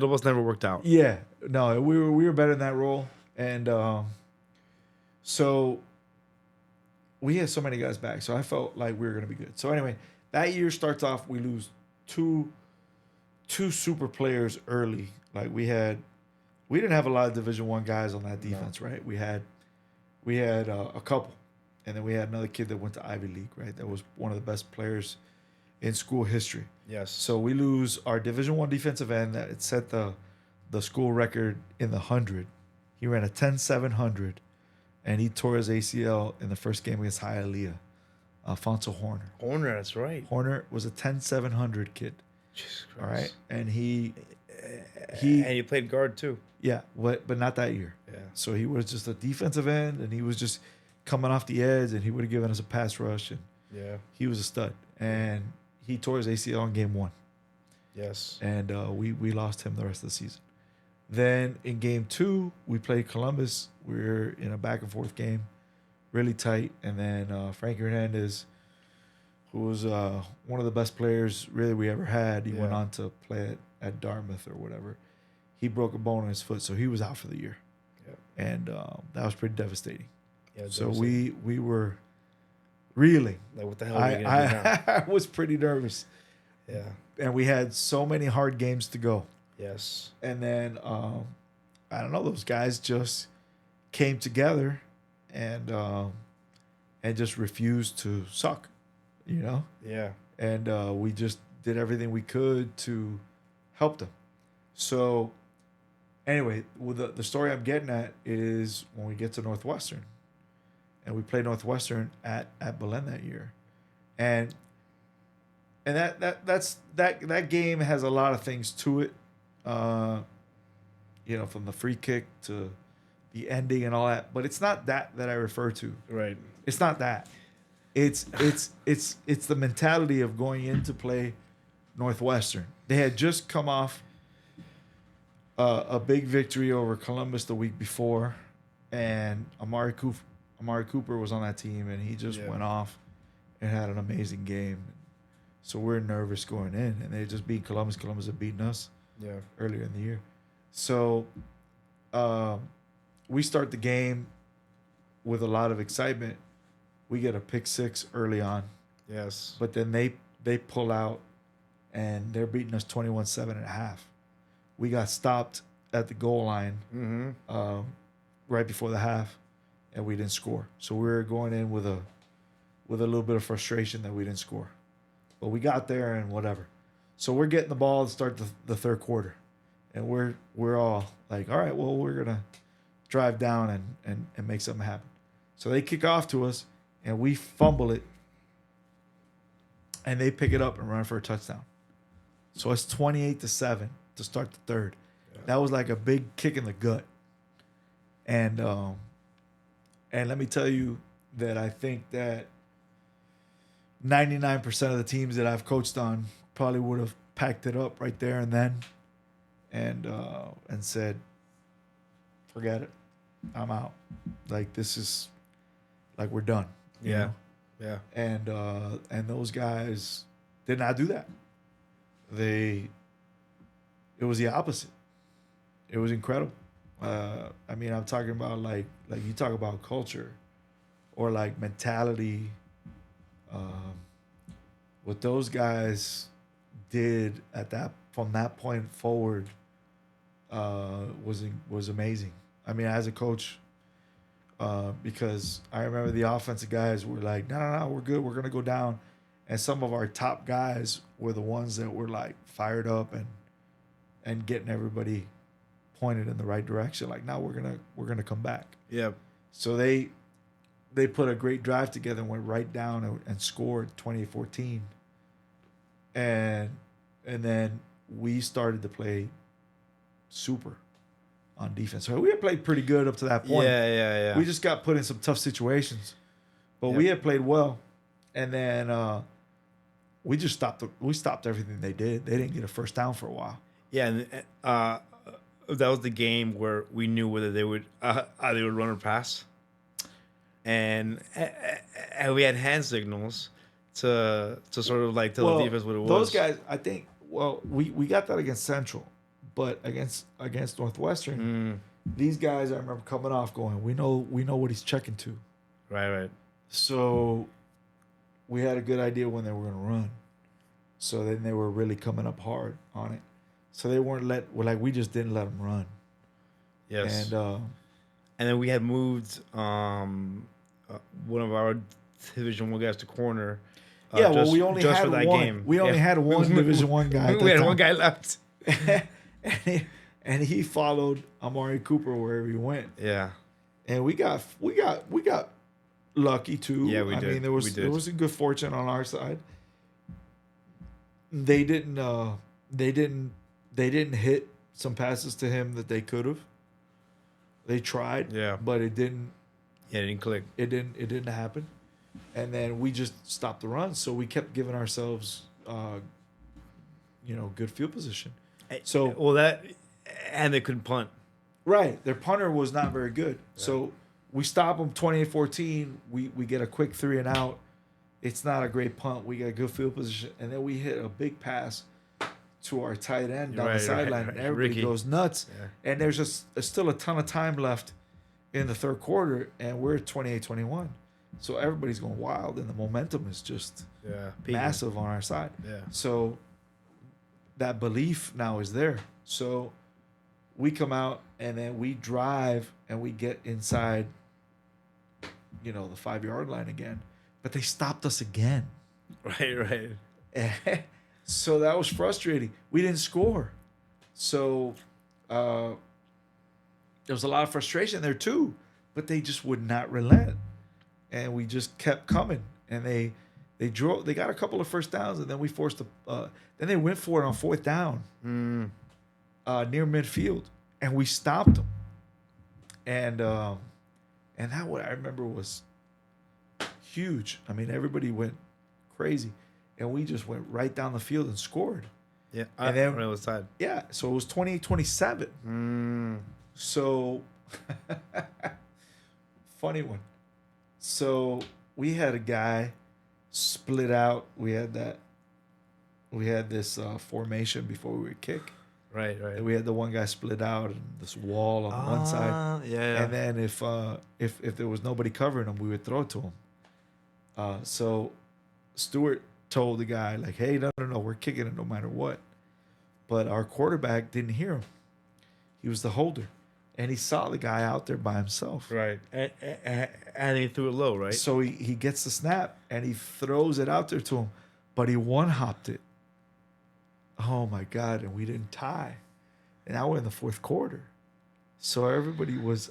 almost never worked out. Yeah, no, we were better in that role, and so we had so many guys back, so I felt like we were gonna be good. So anyway, that year starts off, we lose two super players early. Like we didn't have a lot of Division I guys on that defense, right? We had a couple, and then we had another kid that went to Ivy League, right? That was one of the best players in school history. Yes. So we lose our Division I defensive end that it set the school record in the 100. He ran a 10.700, and he tore his ACL in the first game against Hialeah. Alfonso Horner. Horner, that's right. Horner was a 10.700 kid. Jesus Christ. All right, and he and he played guard too. yeah, but not that year. Yeah. So he was just a defensive end, and he was just coming off the edge, and he would have given us a pass rush, and Yeah. he was a stud. And he tore his ACL in game 1. Yes. And we lost him the rest of the season. Then in game 2, we played Columbus. We were in a back and forth game, really tight. And then Frankie Hernandez, who was one of the best players really we ever had, he went Yeah. on to play at Dartmouth or whatever. He broke a bone in his foot, so he was out for the year. Yeah. And that was pretty devastating. Yeah. So we were reeling. like, what the hell are we gonna do now? I was pretty nervous. Yeah. And we had so many hard games to go. Yes. And then I don't know, those guys just came together and just refused to suck, you know? Yeah. And we just did everything we could to help them. So anyway, well, the story I'm getting at is when we get to Northwestern, and we played Northwestern at Belen that year, and that game has a lot of things to it, you know, from the free kick to the ending and all that. But it's not that I refer to. Right. It's not that. It's the mentality of going in to play Northwestern. They had just come off a big victory over Columbus the week before, and Amari Cooper was on that team, and he just went off and had an amazing game. So we're nervous going in, and they just beat Columbus. Columbus had beaten us earlier in the year. So we start the game with a lot of excitement. We get a pick 6 early on. Yes. But then they pull out, and they're beating us 21-7 at half. We got stopped at the goal line right before the half, and we didn't score. So we were going in with a little bit of frustration that we didn't score. But we got there and whatever. So we're getting the ball to start the third quarter. And we're all like, all right, well, we're going to drive down and make something happen. So they kick off to us, and we fumble it, and they pick it up and run for a touchdown. So it's 28-7 to start the third. Yeah. That was like a big kick in the gut. And let me tell you that I think that 99% of the teams that I've coached on probably would have packed it up right there and then and said, forget it. I'm out. Like, this is like, we're done. You know? Yeah. And those guys did not do that. It was the opposite. It was incredible. I mean, I'm talking about like you talk about culture or like mentality. What those guys did from that point forward was amazing. I mean, as a coach, because I remember the offensive guys were like, no, we're good. We're gonna go down, and some of our top guys were the ones that were like fired up and getting everybody pointed in the right direction. Like, now we're gonna come back. Yep. So they put a great drive together and went right down and scored 28-14. And then we started to play super on defense. So we had played pretty good up to that point. Yeah. We just got put in some tough situations. But Yep. we had played well. And then we just stopped everything they did. They didn't get a first down for a while. Yeah, and that was the game where we knew whether they would run or pass, and we had hand signals to sort of like tell the defense what it was. Those guys, I think. Well, we got that against Central, but against Northwestern, these guys I remember coming off going, we know what he's checking to. Right. So we had a good idea when they were going to run. So then they were really coming up hard on it. So they weren't we just didn't let them run. Yes. And then we had moved one of our Division 1 guys to corner. we only had for that one. game. We only had one Division 1 guy. We had one guy left. and he followed Amari Cooper wherever he went. Yeah. And we got lucky too. Yeah, we did. I mean, there was a good fortune on our side. They didn't hit some passes to him that they could have. They tried, but it didn't. Yeah, it didn't click. It didn't happen. And then we just stopped the run, so we kept giving ourselves, good field position. So and they couldn't punt. Right, their punter was not very good. Right. So we stop them 28-14. We get a quick 3 and out. It's not a great punt. We got a good field position, and then we hit a big pass to our tight end down the sideline, and everybody goes nuts. Yeah. And there's still a ton of time left in the third quarter, and we're 28-21. So everybody's going wild, and the momentum is just massive on our side. Yeah. So that belief now is there. So we come out, and then we drive, and we get inside, the 5-yard line again. But they stopped us again. Right. So that was frustrating. We didn't score. So there was a lot of frustration there too. But they just would not relent. And we just kept coming. And they got a couple of first downs, and then we forced then they went for it on 4th down near midfield. And we stopped them. And that what I remember was huge. I mean, everybody went crazy, and we just went right down the field and scored. Yeah, and then it was tied. Yeah, so it was 28-27. So funny one. So we had a guy split out. We had this formation before we would kick. Right. And we had the one guy split out and this wall on one side. Yeah. And then if there was nobody covering him, we would throw it to him. So Stewart told the guy, like, hey, no, we're kicking it no matter what. But our quarterback didn't hear him. He was the holder. And he saw the guy out there by himself. Right. And he threw it low, right? So he gets the snap, and he throws it out there to him. But he one-hopped it. Oh, my God. And we didn't tie. And now we're in the 4th quarter. So everybody was,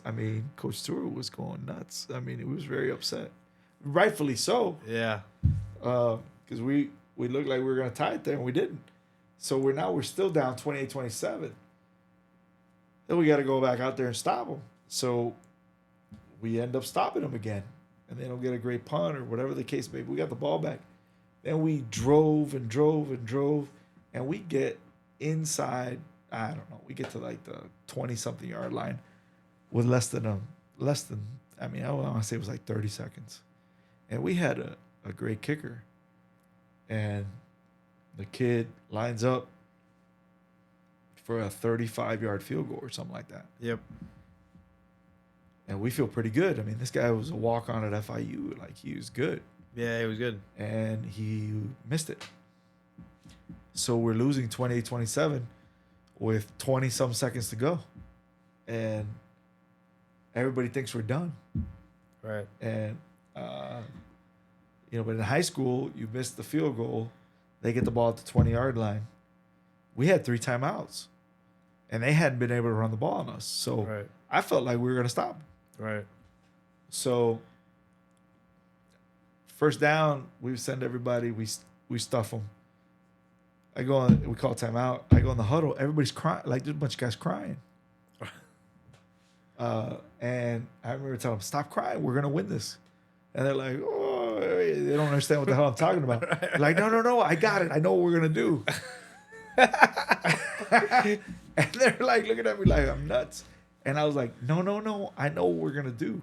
Coach Stewart was going nuts. He was very upset. Rightfully so. Yeah. Because we looked like we were going to tie it there, and we didn't. So we're still down 28-27. Then we got to go back out there and stop them. So we end up stopping them again. And they don't get a great punt or whatever the case may be. We got the ball back. Then we drove. And we get inside, I don't know, we get to like the 20-something yard line with I want to say it was like 30 seconds. And we had a great kicker. And the kid lines up for a 35-yard field goal or something like that. Yep. And we feel pretty good. This guy was a walk-on at FIU. Like, he was good. Yeah, he was good. And he missed it. So we're losing 28-27 with 20-some seconds to go. And everybody thinks we're done. Right. And but in high school, you miss the field goal, they get the ball at the 20-yard line. We had 3 timeouts, and they hadn't been able to run the ball on us. So Right. I felt like we were going to stop them. Right. So first down, we send everybody. We stuff them. I go on. We call timeout. I go in the huddle. Everybody's crying. Like there's a bunch of guys crying. And I remember telling them, "Stop crying. We're gonna win this." And they're like, "Oh, they don't understand what the hell I'm talking about." Like, no, I got it. I know what we're gonna do. And they're like looking at me like I'm nuts. And I was like, no, I know what we're gonna do.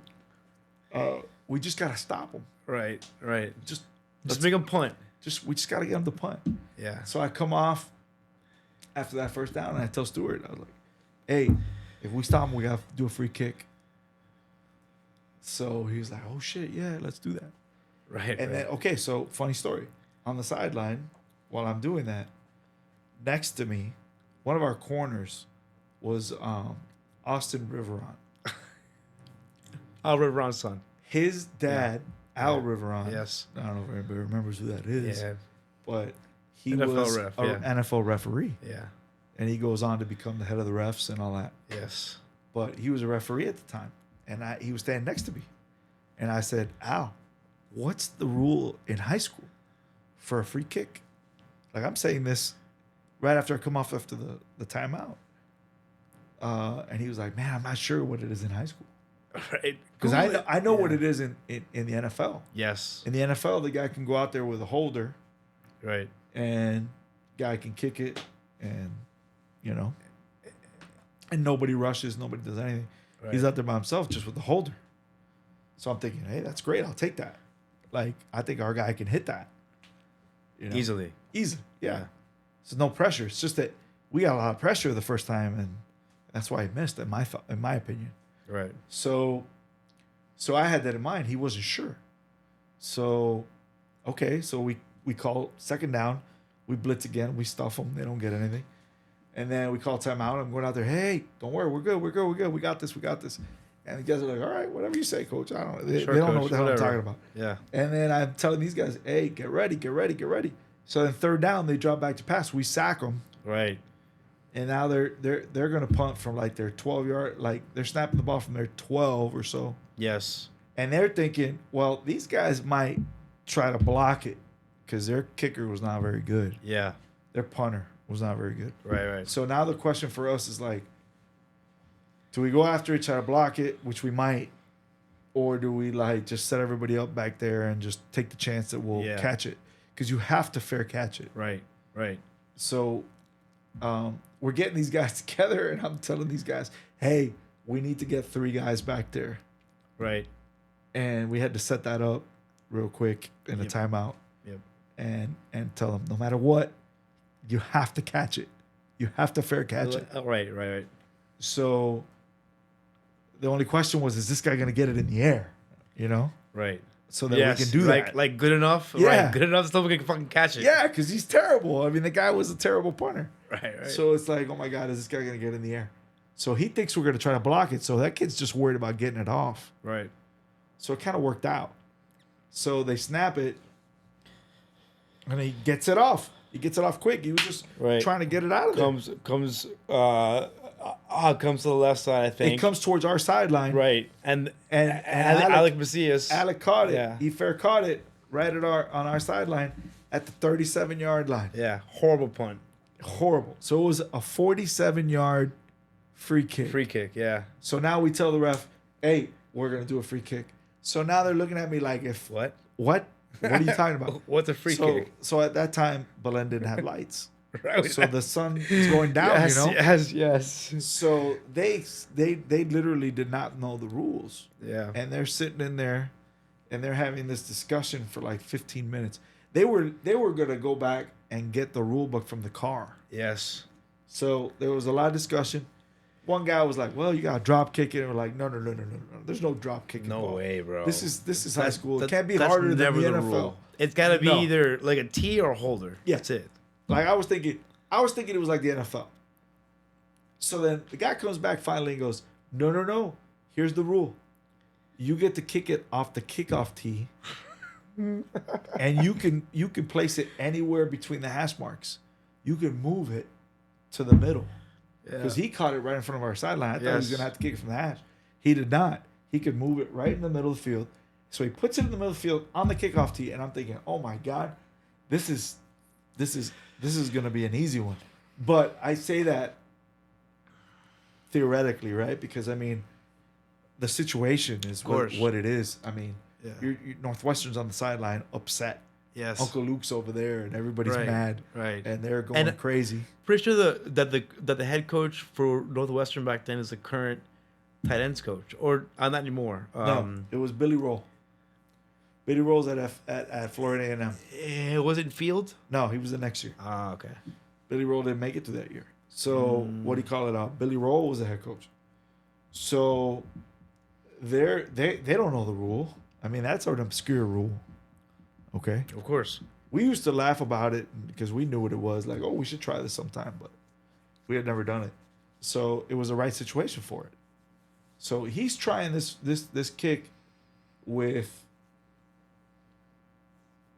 We just gotta stop them. Right. Right. Just Let's make a punt. we just gotta get them to punt. Yeah. So I come off after that first down and I tell Stewart, I was like, "Hey, if we stop them, we gotta do a free kick." So he was like, "Oh shit, yeah, let's do that." Right. And then okay, so funny story. On the sideline, while I'm doing that, next to me, one of our corners was Austin Riveron. Al Riveron's son. His dad, Al Riveron. Yes. I don't know if anybody remembers who that is. Yeah. But he NFL was ref, an yeah. NFL referee. Yeah. And he goes on to become the head of the refs and all that. Yes. But he was a referee at the time. And he was standing next to me. And I said, "Al, what's the rule in high school for a free kick?" Like I'm saying this right after I come off after the timeout. And he was like, "Man, I'm not sure what it is in high school." Right. Because Google it. I know what Yeah. it is in the NFL. Yes. In the NFL, the guy can go out there with a holder Right. and guy can kick it and, and nobody rushes, nobody does anything. Right. He's out there by himself just with the holder. So I'm thinking, hey, that's great. I'll take that. Like, I think our guy can hit that. Easily. Easy. Yeah. Yeah. So no pressure. It's just that we got a lot of pressure the first time, and that's why he missed, in my opinion. Right. So I had that in mind. He wasn't sure. So, okay. So we call second down. We blitz again. We stuff them. They don't get anything. And then we call timeout. I'm going out there. "Hey, don't worry. We're good. We got this. And the guys are like, "All right, whatever you say, coach." I don't know. They Sure, don't know coach, what the hell whatever. I'm talking about. Yeah. And then I'm telling these guys, "Hey, get ready. So then third down, they drop back to pass. We sack them. Right. And now they're going to punt from like their 12-yard, like they're snapping the ball from their 12 or so. Yes. And they're thinking, well, these guys might try to block it because their kicker was not very good. Yeah. Their punter was not very good. Right. So now the question for us is like, do we go after it, try to block it, which we might, or do we like just set everybody up back there and just take the chance that we'll catch it? Because you have to fair catch it. Right. So we're getting these guys together, and I'm telling these guys, "Hey, we need to get 3 guys back there." Right. And we had to set that up real quick in a timeout. Yep. And tell them, no matter what, you have to catch it. You have to fair catch it. Right. So the only question was, is this guy going to get it in the air? Right. So that we can do that. Like good enough. Yeah. Right. Good enough so we can fucking catch it. Yeah, because he's terrible. I mean, the guy was a terrible punter. Right. So it's like, oh my God, is this guy going to get in the air? So he thinks we're going to try to block it. So that kid's just worried about getting it off. Right. So it kind of worked out. So they snap it, and he gets it off. He gets it off quick. He was just trying to get it out of there. Comes to the left side, I think. It comes towards our sideline. Right. And Alec Macias. Alec caught it. Yeah. He fair caught it right on our sideline at the 37-yard line. Yeah. Horrible punt. Horrible. So it was a 47-yard free kick. Free kick, yeah. So now we tell the ref, "Hey, we're going to do a free kick." So now they're looking at me like, What? What are you talking about? What's a free kick? So at that time, Belen didn't have lights. Right. So the sun is going down, Yes. So they literally did not know the rules. Yeah. And they're sitting in there and they're having this discussion for like 15 minutes. They were going to go back and get the rule book from the car. Yes. So there was a lot of discussion. One guy was like, "Well, you got to drop kick it." And we're like, no. There's no drop kick. No way, bro. This is high school. It can't be that's harder than never the NFL. Rule. It's got to be either like a T or a holder. Yeah. That's it. Like I was thinking it was like the NFL. So then the guy comes back finally and goes, No. here's the rule: you get to kick it off the kickoff tee, and you can place it anywhere between the hash marks. You can move it to the middle because he caught it right in front of our sideline. I thought he was gonna have to kick it from the hash. He did not. He could move it right in the middle of the field. So he puts it in the middle of the field on the kickoff tee, and I'm thinking, oh my God, this is gonna be an easy one. But I say that theoretically, right? Because I mean, the situation is what it is. I mean, you're Northwestern's on the sideline, upset. Yes. Uncle Luke's over there, and everybody's mad. Right. And they're going crazy. Pretty sure that the head coach for Northwestern back then is the current tight ends coach, or not anymore. No, it was Billy Roll. Billy Roll's at Florida A&M. It wasn't Field. No, he was the next year. Ah, okay. Billy Roll didn't make it to that year. So what do you call it out? Billy Roll was the head coach. So they don't know the rule. I mean, that's an obscure rule. Okay. Of course. We used to laugh about it because we knew what it was. Like, oh, we should try this sometime, but we had never done it. So it was the right situation for it. So he's trying this kick with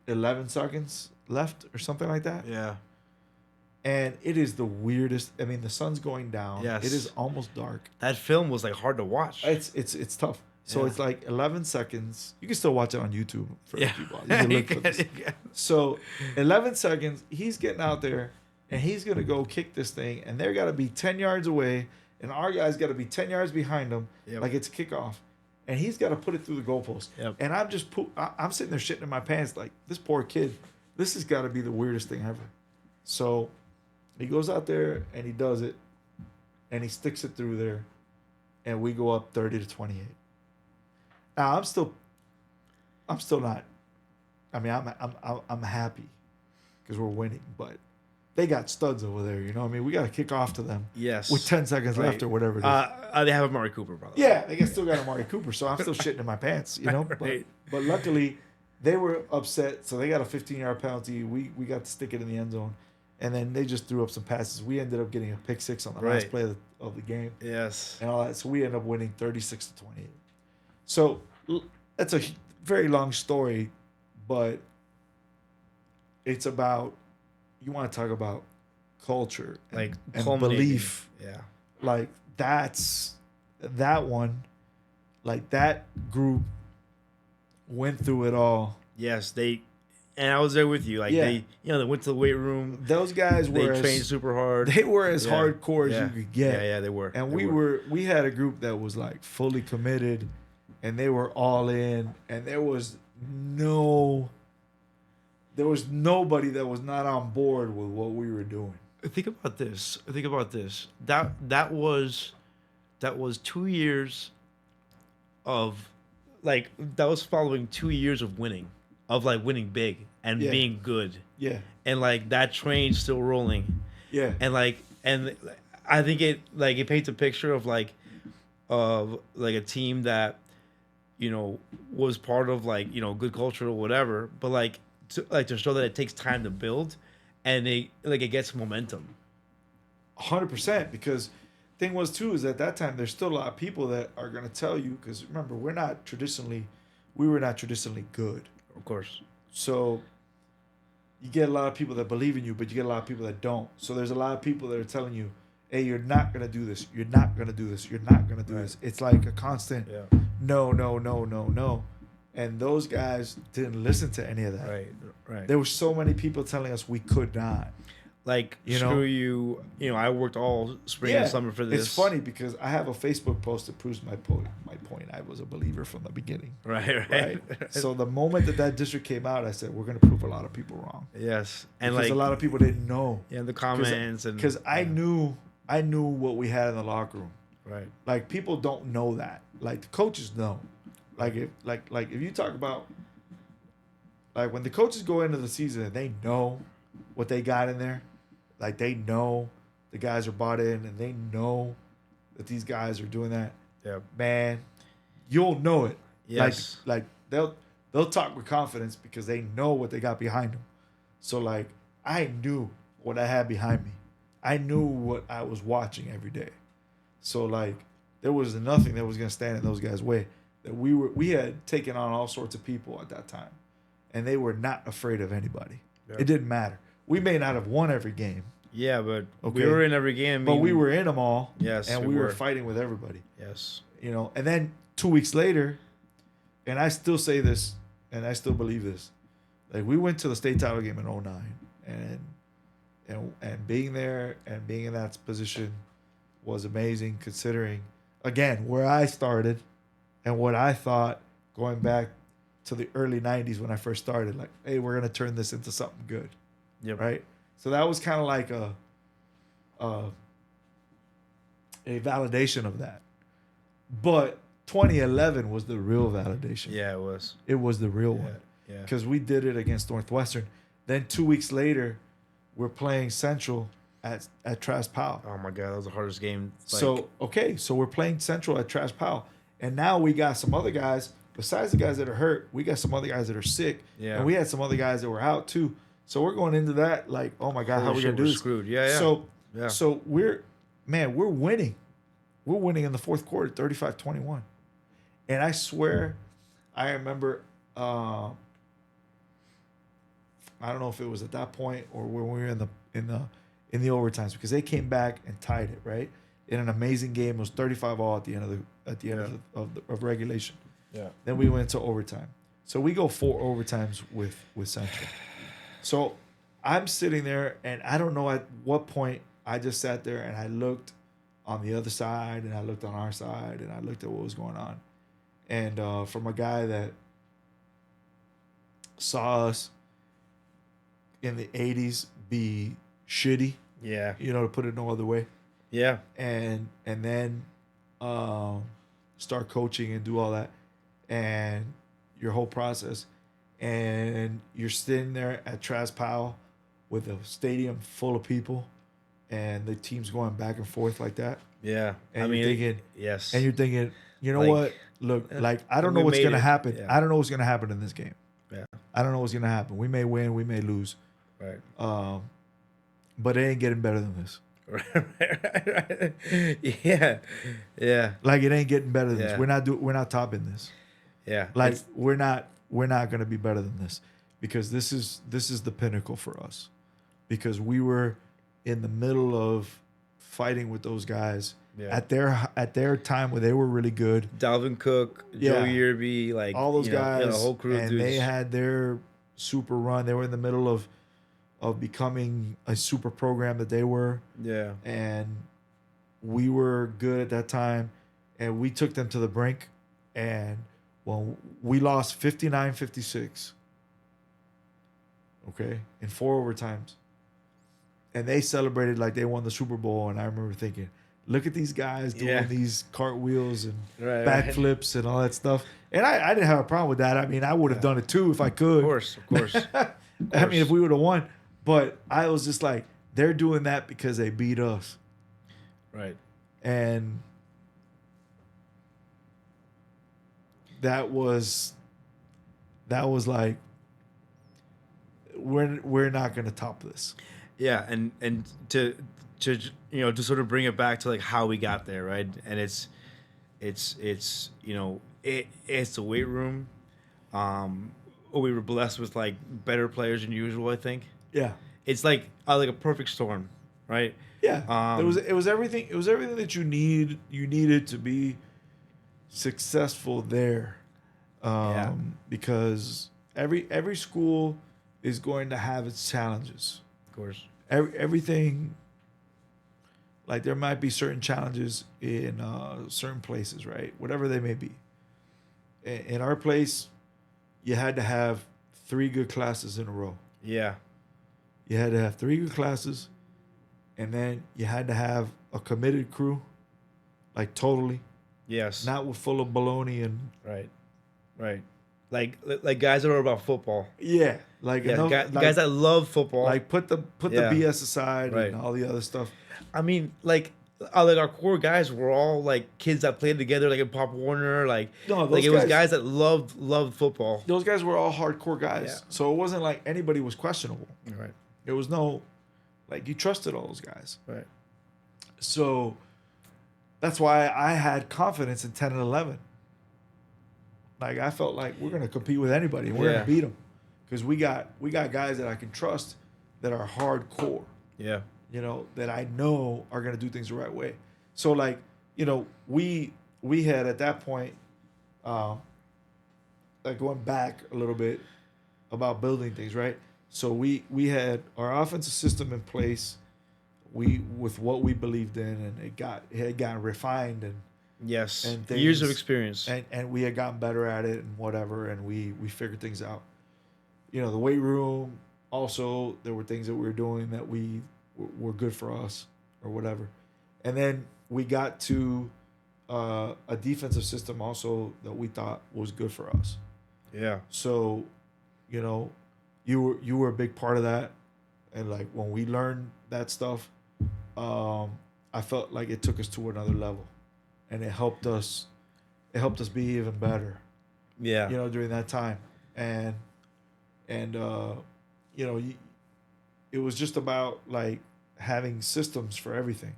11 seconds left or something like that. Yeah. And it is the weirdest. I mean, the sun's going down. Yes. It is almost dark. That film was like hard to watch. It's tough. So it's like 11 seconds. You can still watch it on YouTube for people. You can look for this. So 11 seconds, he's getting out there, and he's going to go kick this thing, and they're got to be 10 yards away, and our guy's got to be 10 yards behind him, like it's kickoff, and he's got to put it through the goalpost. Yep. And I'm sitting there shitting in my pants like, this poor kid, this has got to be the weirdest thing ever. So he goes out there, and he does it, and he sticks it through there, and we go up 30-28. Now I'm still not. I mean, I'm happy because we're winning, but they got studs over there. You know what I mean? We got to kick off to them. Yes. With 10 seconds left or whatever it is. They have Amari Cooper, brother. Yeah, they still got Amari Cooper, so I'm still shitting in my pants. You know, but luckily they were upset, so they got a 15-yard penalty. We got to stick it in the end zone, and then they just threw up some passes. We ended up getting a pick six on the last play of the game. Yes. And all that, so we ended up winning 36-28. So that's a very long story, but it's about, you want to talk about culture and belief. Yeah. Like that one, like that group went through it all. Yes, and I was there with you. Like they went to the weight room. Those guys they trained super hard. They were as hardcore as you could get. Yeah, they were. And we had a group that was like fully committed. And they were all in, and there was nobody that was not on board with what we were doing. Think about this. That was 2 years of, like, that was following 2 years of winning, of like winning big and being good. Yeah. And like that train's still rolling. Yeah. And I think it paints a picture of a team that, you know, was part of like, you know, good culture or whatever, but to show that it takes time to build, and it gets momentum. 100%, because thing was too is at that time there's still a lot of people that are gonna tell you, because remember we were not traditionally good. Of course. So you get a lot of people that believe in you, but you get a lot of people that don't. So there's a lot of people that are telling you, hey, you're not going to do this. You're not going to do this. You're not going to do this. It's like a constant no. And those guys didn't listen to any of that. Right. There were so many people telling us we could not. Like, screw you. You know, I worked all spring and summer for this. It's funny because I have a Facebook post that proves my point. I was a believer from the beginning. Right. So the moment that district came out, I said, we're going to prove a lot of people wrong. Yes. And because a lot of people didn't know. Yeah, the comments. Because I knew what we had in the locker room. Right. Like, people don't know that. Like, the coaches know. Like if you talk about, like, when the coaches go into the season, they know what they got in there. Like, they know the guys are bought in, and they know that these guys are doing that. Yeah. Man, you'll know it. Yes. Like they'll talk with confidence because they know what they got behind them. So, like, I knew what I had behind me. I knew what I was watching every day. So, like, there was nothing that was going to stand in those guys' way. That we had taken on all sorts of people at that time, and they were not afraid of anybody. Yeah. It didn't matter. We may not have won every game, Yeah, but Okay. we were in every game. but we were in them all. Yes, and we we were were. fighting with everybody. Yes. You know, and then 2 weeks later, and I still say this, and I still believe this. Like, we went to the state title game in 09, and being there and being in that position was amazing, considering, again, where I started and what I thought going back to the early 90s when I first started. Like, hey, we're going to turn this into something good. Yep. Right? So that was kind of like a validation of that. But 2011 was the real validation. Yeah, it was. It was the real one. Yeah. Because we did it against Northwestern. Then 2 weeks later, we're playing Central at Trask Powell. Oh my God, that was the hardest game. So we're playing Central at Trask Powell. And now we got some other guys, besides the guys that are hurt, we got some other guys that are sick. Yeah. And we had some other guys that were out too. So we're going into that like, oh my God, how are we going to do this? Screwed. Yeah. So we're winning. We're winning in the fourth quarter, 35-21. And I swear, I remember, I don't know if it was at that point or when we were in the overtimes, because they came back and tied it, right? In an amazing game. It was 35-all at the end of regulation. Yeah. Then we went to overtime. So we go 4 overtimes with Central. So I'm sitting there, and I don't know at what point I just sat there and I looked on the other side, and I looked on our side, and I looked at what was going on. And from a guy that saw us in the 80s be shitty, Yeah. to put it no other way, Yeah. and then start coaching and do all that, and your whole process, and you're sitting there at Trask Powell with a stadium full of people, and the team's going back and forth like that. Yeah. And you're thinking, yes. and you're thinking, you know Like, what? Look, like, I don't know we what's made gonna it. happen. Yeah. I don't know what's gonna happen in this game. Yeah. I don't know what's gonna happen. We may win, we may lose. Right. But it ain't getting better than this. Right. Yeah. Yeah. Like, it ain't getting better than Yeah. this. We're not topping this. Yeah. Like, It's- we're not gonna be better than this, because this is the pinnacle for us, because we were in the middle of fighting with those guys Yeah. at their time where they were really good. Dalvin Cook, Yeah. Joe Yearby, like All those guys, the whole crew of and dudes. they had their super run. They were in the middle of becoming a super program that they were, Yeah. and we were good at that time, and we took them to the brink, and we lost 59-56, okay, in 4 overtimes, and they celebrated like they won the Super Bowl, and I remember thinking, look at these guys doing Yeah. these cartwheels and Right. backflips and all that stuff. And I didn't have a problem with that. I mean, I would have done it too if I could. Of course. I mean, if we would have won. But I was just like, they're doing that because they beat us. Right. And that was like, we're not going to top this. Yeah, and to to sort of bring it back to like how we got there, right? And it's it's the weight room. We were blessed with like better players than usual, I think. Yeah. It's like a perfect storm, right? Yeah. It was everything that you needed to be successful there. Yeah. Because every school is going to have its challenges. Of course. Everything, like, there might be certain challenges in certain places, right? Whatever they may be. In our place, you had to have 3 good classes in a row. Yeah. You had to have 3 good classes, and then you had to have a committed crew, like, totally, Yes. not with full of baloney and Right. Like guys that are about football. yeah, like, Yeah. enough, Guys, like, guys that love football. like put the Yeah. BS aside Right. and all the other stuff. I mean, like our core guys were all like kids that played together, like in Pop Warner, like No, like those it was guys- guys that loved football. Those guys were all hardcore guys, Yeah. so it wasn't like anybody was questionable. Right. There was no, like, you trusted all those guys. Right. So That's why I had confidence in 10 and 11. Like I felt like we're gonna compete with anybody and we're Yeah. gonna beat them because we got guys that I can trust that are hardcore. Yeah. That I know are gonna do things the right way. So like we had at that point, uh, like going back a little bit about building things, right? So we had our offensive system in place. We with what we believed in, and it had gotten refined Yes. and Years of things, experience. and we had gotten better at it and whatever, and we figured things out. The weight room. Also, there were things that we were doing that were good for us or whatever, and then we got to a defensive system also that we thought was good for us. Yeah. So, you know, you were a big part of that, and like when we learned that stuff, I felt like it took us to another level, and it helped us. It helped us be even better. Yeah. During that time, and it was just about like having systems for everything.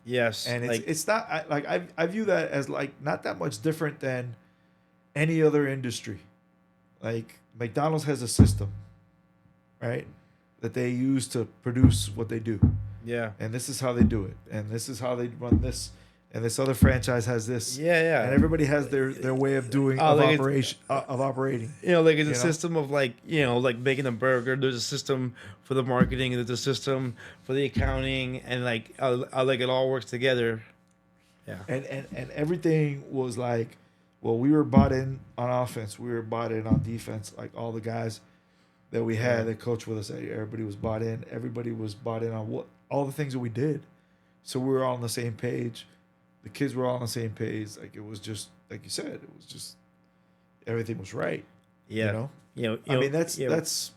Yes. And like it's not I view that as like not that much different than any other industry. Like McDonald's has a system, right, that they use to produce what they do, yeah. and this is how they do it, and this is how they run this, and this other franchise has this, Yeah. Yeah. and everybody has their way of doing Oh, of like it's- operation of operating. Like it's a You know? system of like making a burger. There's a system for the marketing. There's a system for the accounting, and like like it all works together. Yeah. And everything was like, well, we were bought in on offense, we were bought in on defense. Like all the guys that we had that coached with us, everybody was bought in. Everybody was bought in on all the things that we did. So we were all on the same page. The kids were all on the same page. Like it was just like you said, it was just everything was right. Yeah. I mean that's it,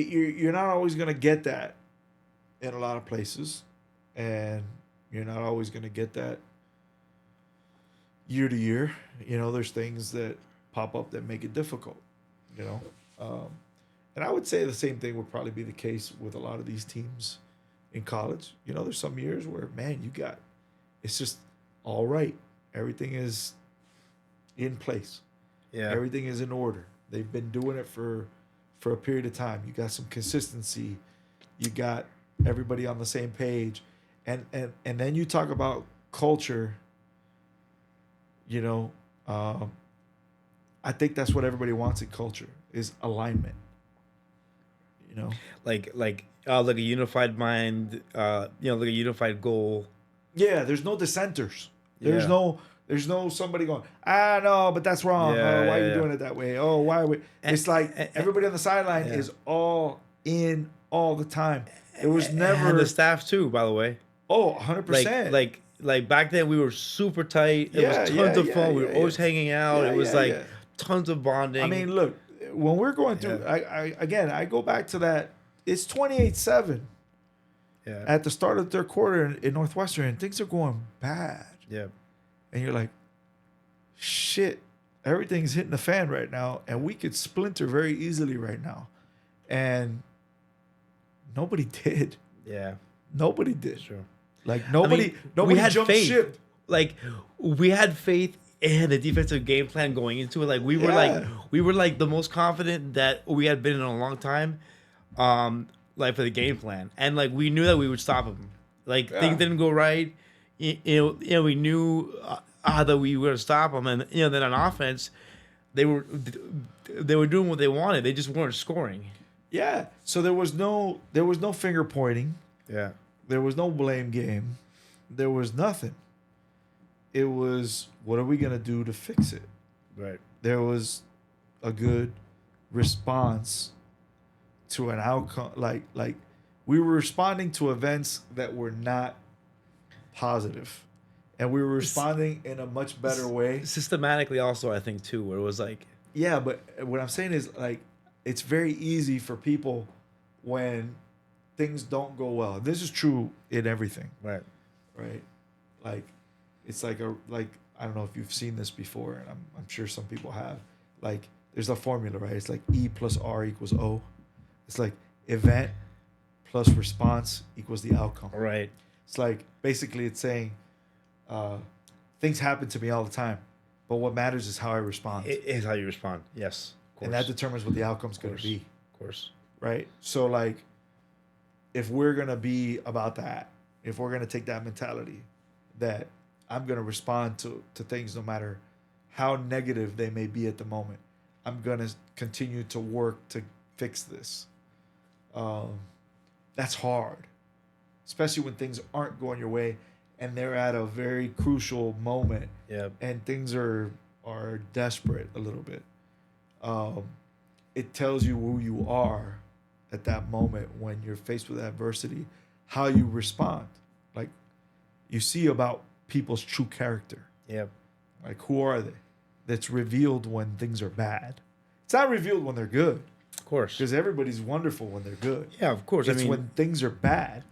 you're not always gonna get that in a lot of places, and you're not always gonna get that year to year. There's things that pop up that make it difficult. You know, and I would say the same thing would probably be the case with a lot of these teams in college. There's some years where man, it's just all right. Everything is in place. Yeah. Everything is in order. They've been doing it for a period of time. You got some consistency. You got everybody on the same page, and then you talk about culture. I think that's what everybody wants in culture is alignment. like a unified mind. Like a unified goal. Yeah, there's no dissenters. There's Yeah. no somebody going, no, but that's wrong. Yeah, Why are you yeah. doing it that way? Oh, why are we? It's like everybody on the sideline yeah. is all in all the time. It was never And the staff too, by the way. 100%. Like back then we were super tight. It Yeah, was tons yeah, of yeah, fun. We were yeah, always yeah. hanging out. Yeah, It was yeah, like yeah. tons of bonding. I mean, look, when we're going through, I go back to that. It's 28-7 yeah. at the start of the third quarter in Northwestern, and things are going bad. Yeah. And you're like, shit, everything's hitting the fan right now, and we could splinter very easily right now. And nobody did. Yeah. Nobody did. Sure. Like nobody we had jumped faith. ship. Like we had faith in the defensive game plan going into it. Like we were like the most confident that we had been in a long time. Like for the game plan, and like we knew that we would stop them. Like things didn't go right. We knew that we were gonna stop them, and then on offense, they were doing what they wanted. They just weren't scoring. Yeah. So there was no finger pointing. Yeah. There was no blame game. There was nothing. It was, what are we going to do to fix it? Right. There was a good response to an outcome. Like we were responding to events that were not positive. And we were responding in a much better way. Systematically also, I think, too, where it was like... Yeah, but what I'm saying is, like, it's very easy for people when things don't go well. This is true in everything. Right. Right? Like, it's like I don't know if you've seen this before, and I'm sure some people have. Like, there's a formula, right? It's like E plus R equals O. It's like event plus response equals the outcome. Right. It's like, basically it's saying, Uh, things happen to me all the time, but what matters is how I respond, It is how you respond. Yes, of and that course, determines what the outcome's of going to course, be, of course. right? So like, if we're gonna be about that, if we're gonna take that mentality, that I'm gonna respond to things no matter how negative they may be at the moment, I'm gonna continue to work to fix this. Um, that's hard, especially when things aren't going your way and they're at a very crucial moment Yeah, and things are desperate a little bit. Um, it tells you who you are at that moment when you're faced with adversity, how you respond. Like you see about people's true character. yeah, Like who are they? That's revealed when things are bad. It's not revealed when they're good of course. because everybody's wonderful when they're good. Yeah, of course. I It's mean, when things are bad,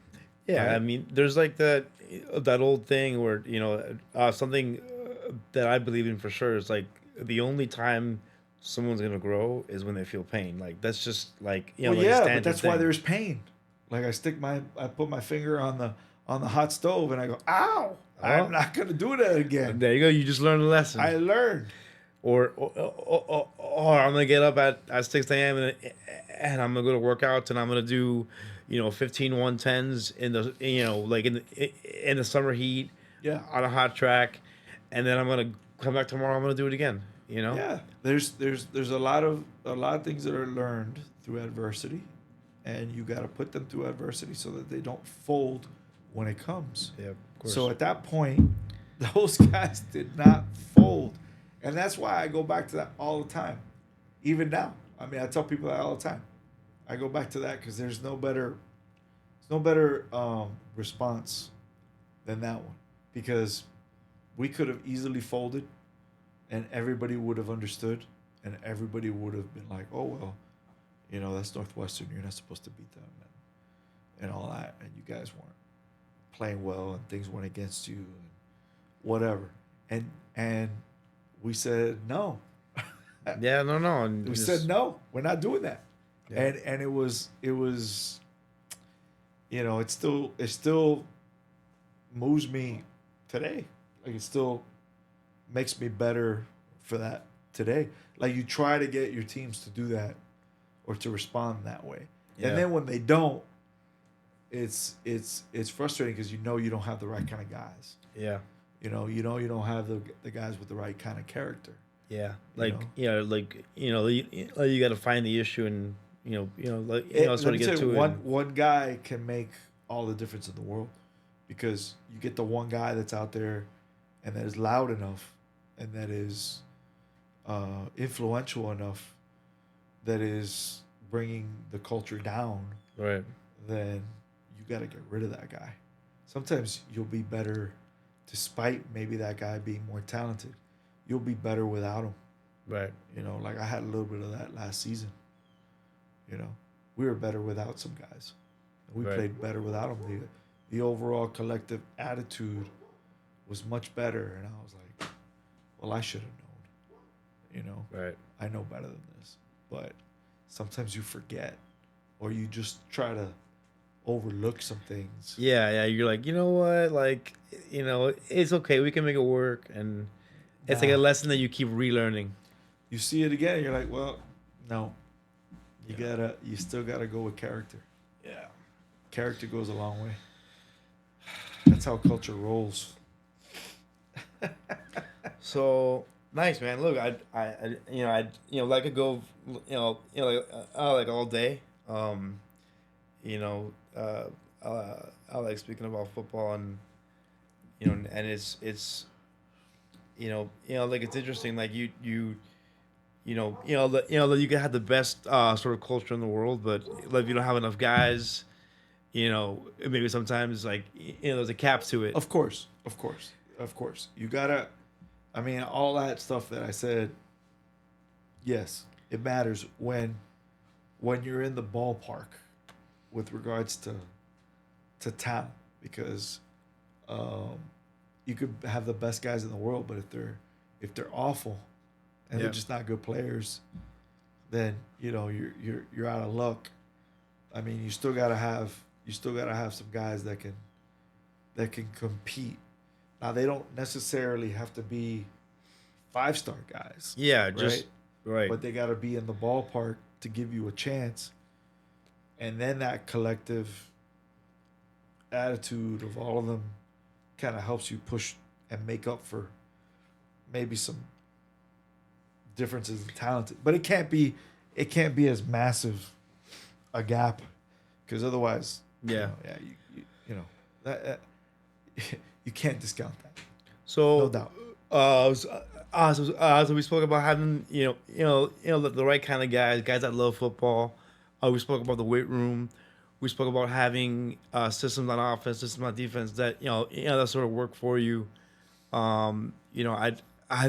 yeah, I right? mean, there's like that old thing where something that I believe in for sure is like the only time someone's gonna grow is when they feel pain. Like that's just like Well, like a yeah, but standard that's why thing. there's pain. Like I put my finger on the hot stove and I go, ow! I'm Oh, not gonna do that again. there you go. You just learned a lesson. I learned. Or I'm gonna get up at 6 a.m. And I'm gonna go to workouts and I'm gonna do 15 110s in the like in the summer heat Yeah. on a hot track, and then I'm gonna come back tomorrow. I'm gonna do it again. Yeah, there's a lot of things that are learned through adversity, and you got to put them through adversity so that they don't fold when it comes. Yeah, of course. So at that point, those guys did not fold, and that's why I go back to that all the time, even now. I mean, I tell people that all the time. I go back to that because there's no better response than that one, because we could have easily folded and everybody would have understood and everybody would have been like, oh well, that's Northwestern, you're not supposed to beat them, and all that, and you guys weren't playing well and things went against you and whatever, and we said no. Yeah, no, and We just said no, we're not doing that. yeah, And it was it still moves me today. Like it still makes me better for that today. Like you try to get your teams to do that or to respond that way. yeah, And then when they don't, it's frustrating because you don't have the right kind of guys. yeah, You don't have the guys with the right kind of character. yeah. You Like know. you got to find the issue and Let sort me of get tell you, to it. one guy can make all the difference in the world, because you get the one guy that's out there and that is loud enough and that is influential enough, that is bringing the culture down, Right, then you got to get rid of that guy. Sometimes you'll be better, despite maybe that guy being more talented. You'll be better without him. right, Like I had a little bit of that last season. You know, we were better without some guys. We right, played better without them. The overall collective attitude was much better, and I was like, well, I should have known. right. I know better than this. But sometimes you forget, or you just try to overlook some things. Yeah, yeah. You're like, you know what? Like, it's okay. We can make it work, and it's like a Nah, lesson that you keep relearning. you see it again, and you're like, well, no, Yeah, you still gotta go with character. yeah. Character goes a long way. That's how culture rolls. So nice, man. Look, I could go, like all day. You know, I like speaking about football, and and like it's interesting. Like you can have the best sort of culture in the world, but like if you don't have enough guys, maybe sometimes like there's a cap to it. Of course, of course, of course. You gotta. I mean, all that stuff that I said. Yes, it matters when you're in the ballpark, with regards to talent, because um, you could have the best guys in the world, but if they're awful and they're Yeah. just not good players, then you're out of luck. I mean, you still gotta have some guys that can compete. Now they don't necessarily have to be 5-star guys, Yeah, right? just right. But they got to be in the ballpark to give you a chance. And then that collective attitude of all of them kind of helps you push and make up for maybe some differences in talent. But it can't be as massive a gap because otherwise, Yeah. you know that you can't discount that. No So, doubt. so we spoke about having the right kind of guys that love football. We spoke about the weight room. We spoke about having systems on offense, systems on defense that that sort of work for you. I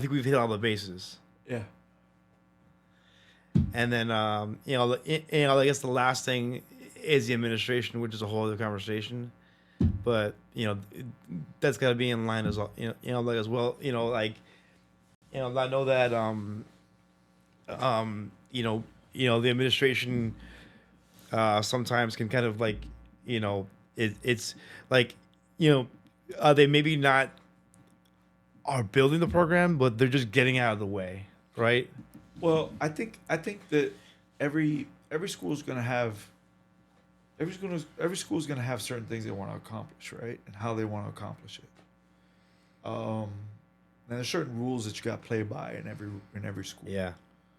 think we've hit all the bases. Yeah. And then I guess the last thing is the administration, which is a whole other conversation. But that's got to be in line as well. Like as well. I know that the administration sometimes can kind of like it's like they maybe not are building the program, but they're just getting out of the way, right? Well, I think that every school is going to have every school is going to have certain things they want to accomplish, right? And how they want to accomplish it. And there's certain rules that you got to play by in every school. Yeah,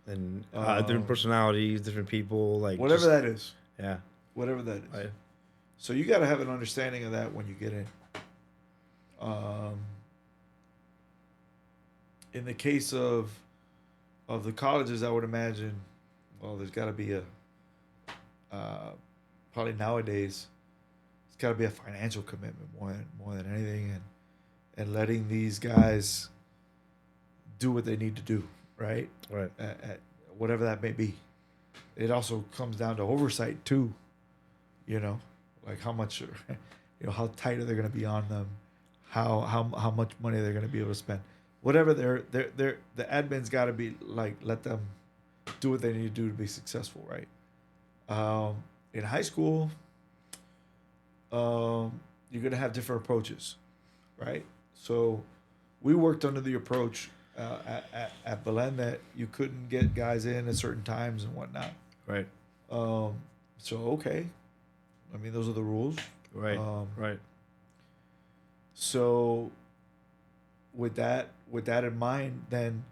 and different Um, personalities, different people, like whatever just, that is, yeah, whatever that is. I, So you got to have an understanding of that when you get in. Um, in the case of the colleges, I would imagine, well, there's got to be a probably nowadays, it's got to be a financial commitment more than anything, and letting these guys do what they need to do, right? right, At whatever that may be. It also comes down to oversight too, you know, like how much, how tight are they going to be on them, how much money they're going to be able to spend, whatever the admin's got to be like, let them do what they need to do to be successful, right? In high school, you're going to have different approaches, right? So we worked under the approach at Belen that you couldn't get guys in at certain times and whatnot. right, Um, so okay, I mean those are the rules. right, Um, right, so with that in mind, then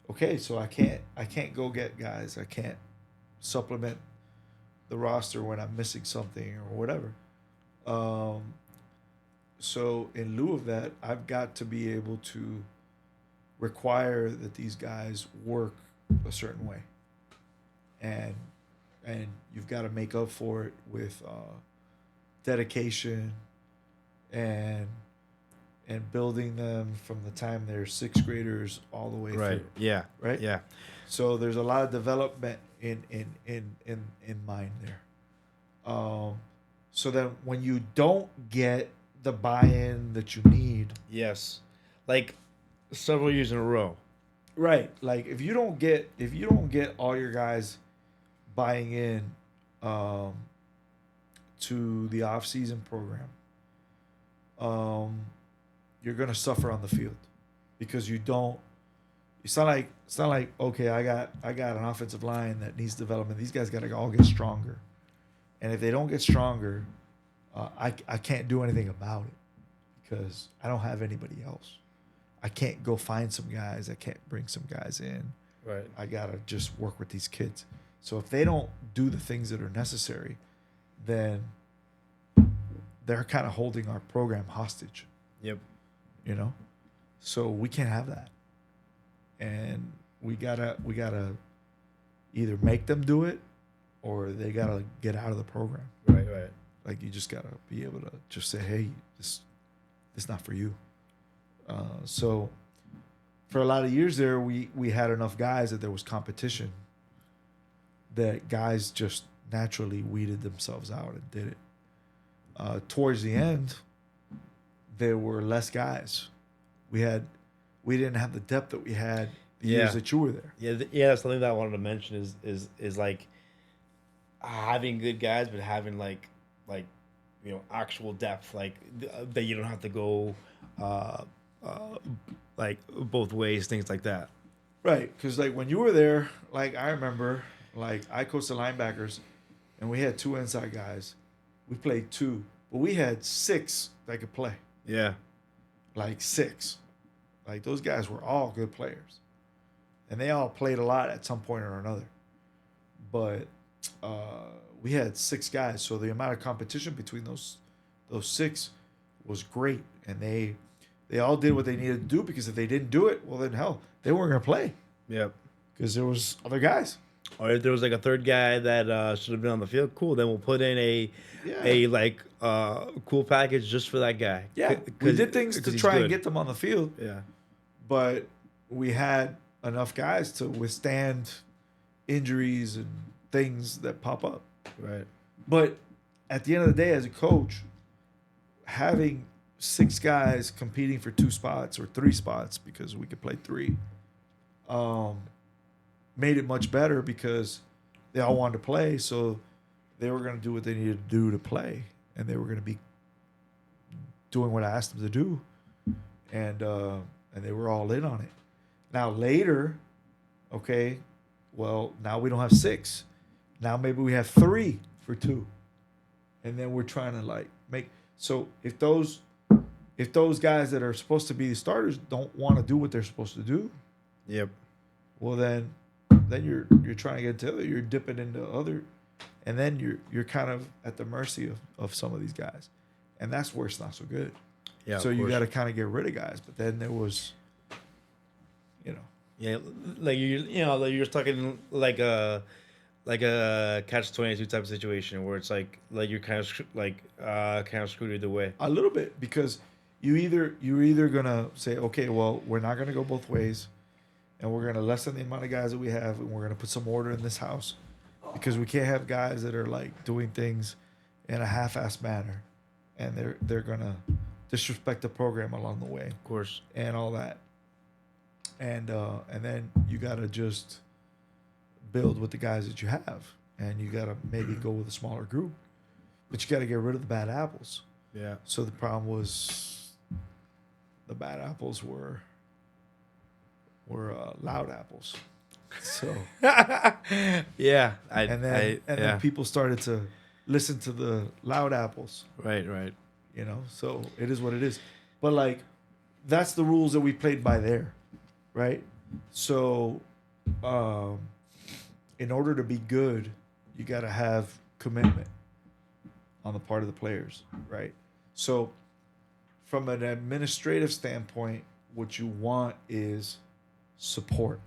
okay, so I can't go get guys. I can't supplement the roster when I'm missing something or whatever. Um, so in lieu of that, I've got to be able to require that these guys work a certain way, and you've got to make up for it with dedication and building them from the time they're sixth graders all the way right, through, yeah, right? yeah, So there's a lot of development in mind there. So that when you don't get the buy-in that you need, yes, like several years in a row, right? Like if you don't get all your guys buying in um, to the off-season program, um, you're gonna suffer on the field because you don't. It's not like okay, I got an offensive line that needs development. These guys got to all get stronger, and if they don't get stronger, I can't do anything about it because I don't have anybody else. I can't go find some guys. I can't bring some guys in. right, I gotta just work with these kids. So if they don't do the things that are necessary, then they're kind of holding our program hostage. yep, You know, so we can't have that, and we gotta either make them do it or they gotta get out of the program. right, right, Like you just gotta be able to just say, hey, this not for you. So for a lot of years there, we had enough guys that there was competition that guys just naturally weeded themselves out and did it. Towards the end, there were less guys. We didn't have the depth that we had the Yeah. years that you were there. yeah, yeah. That's something that I wanted to mention is like having good guys, but having like actual depth, like that you don't have to go like both ways, things like that. Right, because like when you were there, like I remember, like I coached the linebackers, and we had two inside guys. We played two, but we had six that could play. Yeah. Like six, like those guys were all good players, and they all played a lot at some point or another. But we had six guys, so the amount of competition between those six was great, and they all did what they needed to do because if they didn't do it, well then hell, they weren't gonna play Yep. because there was other guys. Or if there was like a third guy that should have been on the field, cool. Then we'll put in Yeah. a like cool package just for that guy. Yeah, we did things to he's try and good. get them on the field, Yeah. but we had enough guys to withstand injuries and things that pop up. Right. But at the end of the day, as a coach, having six guys competing for two spots or three spots because we could play three, made it much better because they all wanted to play, so they were going to do what they needed to do to play, and they were going to be doing what I asked them to do, and they were all in on it. Now later, okay, well now we don't have six. Now maybe we have three for two, and then we're trying to like make so if those guys that are supposed to be the starters don't want to do what they're supposed to do, Yep. well then you're trying to get to other, you're dipping into other, and then you're kind of at the mercy of some of these guys, and that's where it's not so good. Yeah. So of you course. got to kind of get rid of guys, but then there was, Yeah, like like you're stuck in like a catch-22 type of situation where it's like you're kind of kind of screwed either way. a little bit because you're either gonna say, okay, well we're not gonna go both ways, and we're gonna lessen the amount of guys that we have, and we're gonna put some order in this house, because we can't have guys that are like doing things in a half-assed manner, and they're gonna disrespect the program along the way Of course. and all that, and then you gotta just build with the guys that you have, and you gotta maybe go with a smaller group, but you gotta get rid of the bad apples. Yeah. So the problem was the bad apples were loud apples. So Yeah. and then people started to listen to the loud apples, Right. So it is what it is. But like that's the rules that we played by there, right? So in order to be good, you got to have commitment on the part of the players, right? So from an administrative standpoint, what you want is support.